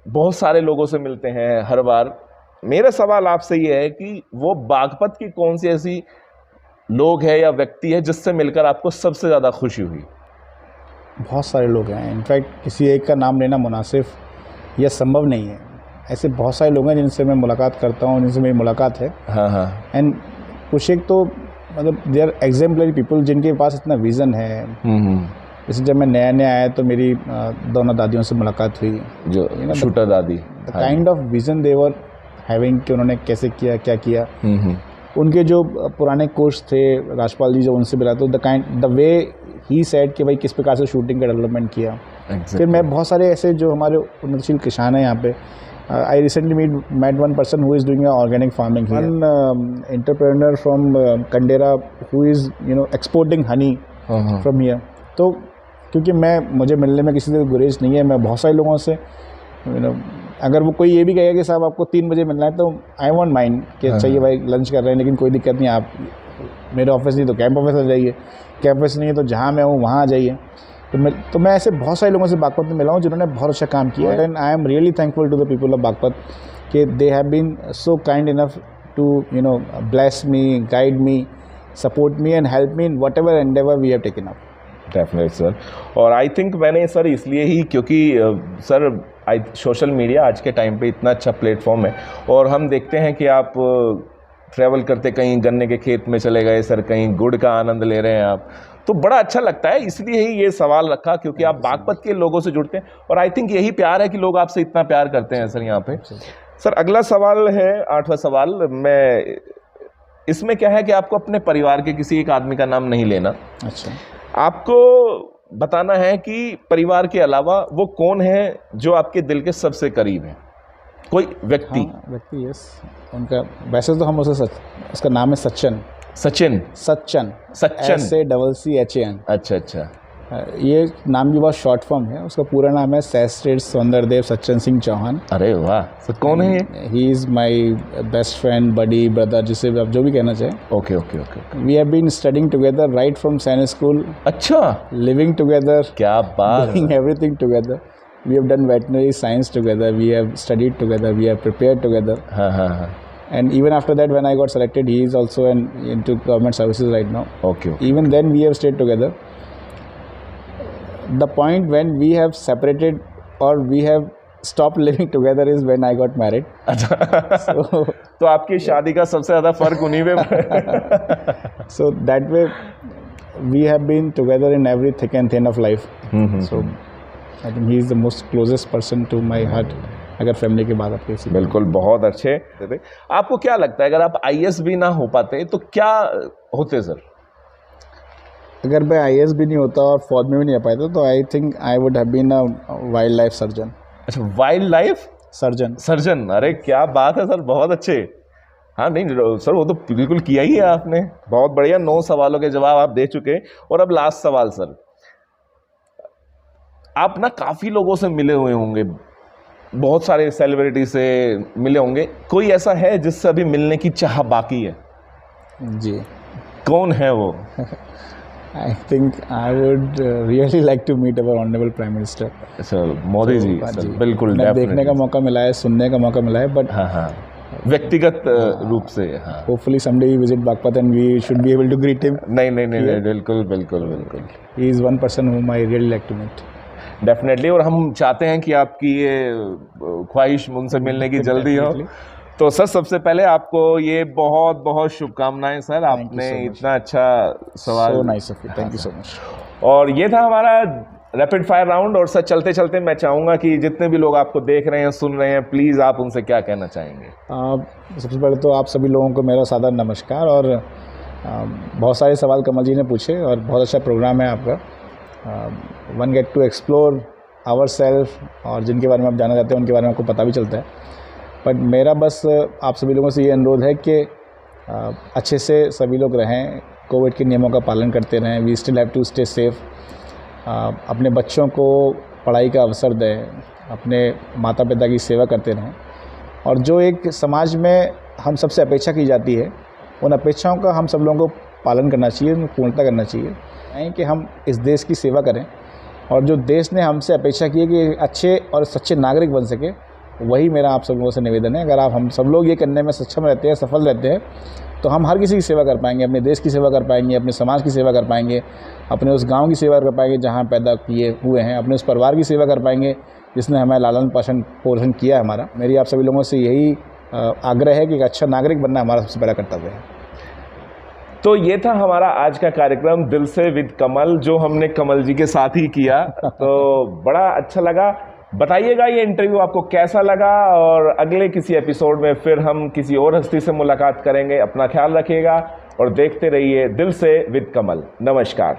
बहुत सारे लोगों से मिलते हैं हर बार। मेरा सवाल आपसे ये है कि वो बागपत की कौन सी ऐसी लोग है या व्यक्ति है जिससे मिलकर आपको सबसे ज़्यादा खुशी हुई? बहुत सारे लोग हैं, इनफैक्ट किसी एक का नाम लेना मुनासिब या संभव नहीं है। ऐसे बहुत सारे लोग हैं जिनसे मैं मुलाकात करता हूँ, जिनसे मेरी मुलाकात है। एंड कुछ एक तो मतलब दे आर एग्जाम्पलरी पीपल जिनके पास इतना विज़न है। जैसे जब मैं नया आया तो मेरी दोनों दादियों से मुलाकात हुई, जो छोटा दादी, kind of vision they were having कि उन्होंने कैसे किया, क्या किया। उनके जो पुराने कोच थे राजपाल जी, जो उनसे मिला, तो द वे ही सेड कि भाई किस प्रकार से शूटिंग का डेवलपमेंट किया। फिर मैं बहुत सारे ऐसे जो हमारे उन्नतशील किसान हैं यहाँ पे, I recently met one person who is doing organic farming here. One entrepreneur from Kandera who is exporting honey from here. तो क्योंकि मुझे मिलने में किसी से गुरेज नहीं है, मैं बहुत सारे लोगों से अगर वो कोई ये भी कहेगा कि साहब आपको 3 बजे मिलना है, तो आई वॉन्ट माइंड कि चाहिए भाई लंच कर रहे हैं, लेकिन कोई दिक्कत नहीं, आप मेरे ऑफिस नहीं तो कैंप ऑफिस आ जाइए, कैंप ऑफिस नहीं है तो जहाँ मैं हूँ वहाँ आ जाइए। तो मैं ऐसे बहुत सारे लोगों से बागपत में मिला हूँ जिन्होंने बहुत अच्छा काम किया, and I am really thankful to the people of Baghpat कि they have been so kind enough to bless me, guide me, support me and help me in whatever endeavor we have taken up. Definite sir. और I think मैंने sir इसलिए ही, क्योंकि sir social media आज के time पे इतना अच्छा platform है, और हम देखते हैं कि आप ट्रैवल करते कहीं गन्ने के खेत में चले गए सर, कहीं गुड़ का आनंद ले रहे हैं आप, तो बड़ा अच्छा लगता है। इसलिए ही ये सवाल रखा, क्योंकि आप बागपत के लोगों से जुड़ते हैं, और आई थिंक यही प्यार है कि लोग आपसे इतना प्यार करते हैं सर यहाँ पे। सर अगला सवाल है 8वां सवाल। मैं इसमें क्या है कि आपको अपने परिवार के किसी एक आदमी का नाम नहीं लेना। अच्छा। आपको बताना है कि परिवार के अलावा वो कौन है जो आपके दिल के सबसे करीब है, कोई व्यक्ति। हाँ, व्यक्ति, यस। उनका वैसे तो हम उसे उसका नाम है सच्चन। सचिन। सच्चन। सच्चन। SACCHAN। अच्छा अच्छा। ये नाम की बहुत शॉर्ट फॉर्म है। उसका पूरा नाम है सहस्त्रेट सौंदरदेव सच्चन सिंह चौहान। अरे वाह, तो कौन है ये? He is my best friend, buddy, brother, जिसे भी आप जो भी कहना चाहें। Okay okay okay. We have been studying together right from Sainik school. अच्छा। Living together. क्या बात। Doing everything together. We have done veterinary science together. We have studied together. We have prepared together. हाँ हाँ हाँ। And even after that, when I got selected, he is also into government services right now. Okay. Even then, we have stayed together. The point when we have separated or we have stopped living together is when I got married. अच्छा। तो आपकी शादी का सबसे ज़्यादा फर्क उन्हीं में। So that way, we have been together in every thick and thin of life. So I think he is the most closest person to my heart. अगर फैमिली की बात आप कैसी। बिल्कुल, बहुत अच्छे। आपको क्या लगता है अगर आप IAS भी ना हो पाते तो क्या होते सर? अगर मैं IAS भी नहीं होता और फौज में भी नहीं आ पाता तो I think I would have been a wild life surgeon. अच्छा, वाइल्ड लाइफ सर्जन। सर्जन, अरे क्या बात है सर, बहुत अच्छे। हाँ नहीं सर, वो तो बिल्कुल किया ही है आपने। बहुत बढ़िया, 9 सवालों के जवाब आप दे चुके। और अब लास्ट सवाल सर, आप ना काफ़ी लोगों से मिले हुए होंगे, बहुत सारे सेलिब्रिटी से मिले होंगे, कोई ऐसा है जिससे अभी मिलने की चाह बाकी है? जी। कौन है वो? I think I would really like to meet our honourable prime minister sir Modi ji. Sir बिल्कुल, देखने का मौका मिला है, सुनने का मौका मिला है, बट हाँ हाँ व्यक्तिगत रूप से। हाँ, hopefully someday he visit Baghpat and we should be able to greet him. नहीं, बिल्कुल बिल्कुल बिल्कुल। He is one person whom I really like to meet. Definitely, और हम चाहते हैं कि आपकी ये ख्वाहिश उनसे मिलने की जल्दी हो। तो सर सबसे पहले आपको ये बहुत बहुत शुभकामनाएं सर, आपने इतना अच्छा सवाल। So nice of you, thank you so much. और ये था हमारा रैपिड फायर राउंड। और सर चलते चलते मैं चाहूँगा कि जितने भी लोग आपको देख रहे हैं, सुन रहे हैं, प्लीज़ आप उनसे क्या कहना चाहेंगे? सबसे पहले तो आप सभी लोगों को मेरा सादर नमस्कार। और बहुत सारे सवाल कमल जी ने पूछे और बहुत अच्छा प्रोग्राम है आपका। One get to explore our self, और जिनके बारे में आप जानना चाहते हैं उनके बारे में आपको पता भी चलता है। बट मेरा बस आप सभी लोगों से ये अनुरोध है कि अच्छे से सभी लोग रहें, कोविड के नियमों का पालन करते रहें। We still have to stay safe. अपने बच्चों को पढ़ाई का अवसर दें, अपने माता पिता की सेवा करते रहें। और जो एक समाज में हम सबसे अपेक्षा की जाती है, उन अपेक्षाओं का हम सब लोगों को पालन करना चाहिए, उनकी पूर्णता करना चाहिए, कि हम इस देश की सेवा करें। और जो देश ने हमसे अपेक्षा की है कि अच्छे और सच्चे नागरिक बन सके, वही मेरा आप सब लोगों से निवेदन है। अगर आप हम सब लोग ये करने में सक्षम रहते हैं, सफल रहते हैं, तो हम हर किसी की सेवा कर पाएंगे, अपने देश की सेवा कर पाएंगे, अपने समाज की सेवा कर पाएंगे, अपने उस गांव की सेवा कर पाएंगे जहां पैदा किए हुए हैं, अपने उस परिवार की सेवा कर पाएंगे जिसने हमें लालन पोषण किया है हमारा। मेरी आप सभी लोगों से यही आग्रह है कि एक अच्छा नागरिक बनना हमारा सबसे पहला कर्तव्य है। तो ये था हमारा आज का कार्यक्रम दिल से विद कमल, जो हमने कमल जी के साथ ही किया। तो बड़ा अच्छा लगा। बताइएगा ये इंटरव्यू आपको कैसा लगा, और अगले किसी एपिसोड में फिर हम किसी और हस्ती से मुलाकात करेंगे। अपना ख्याल रखिएगा और देखते रहिए दिल से विद कमल। नमस्कार।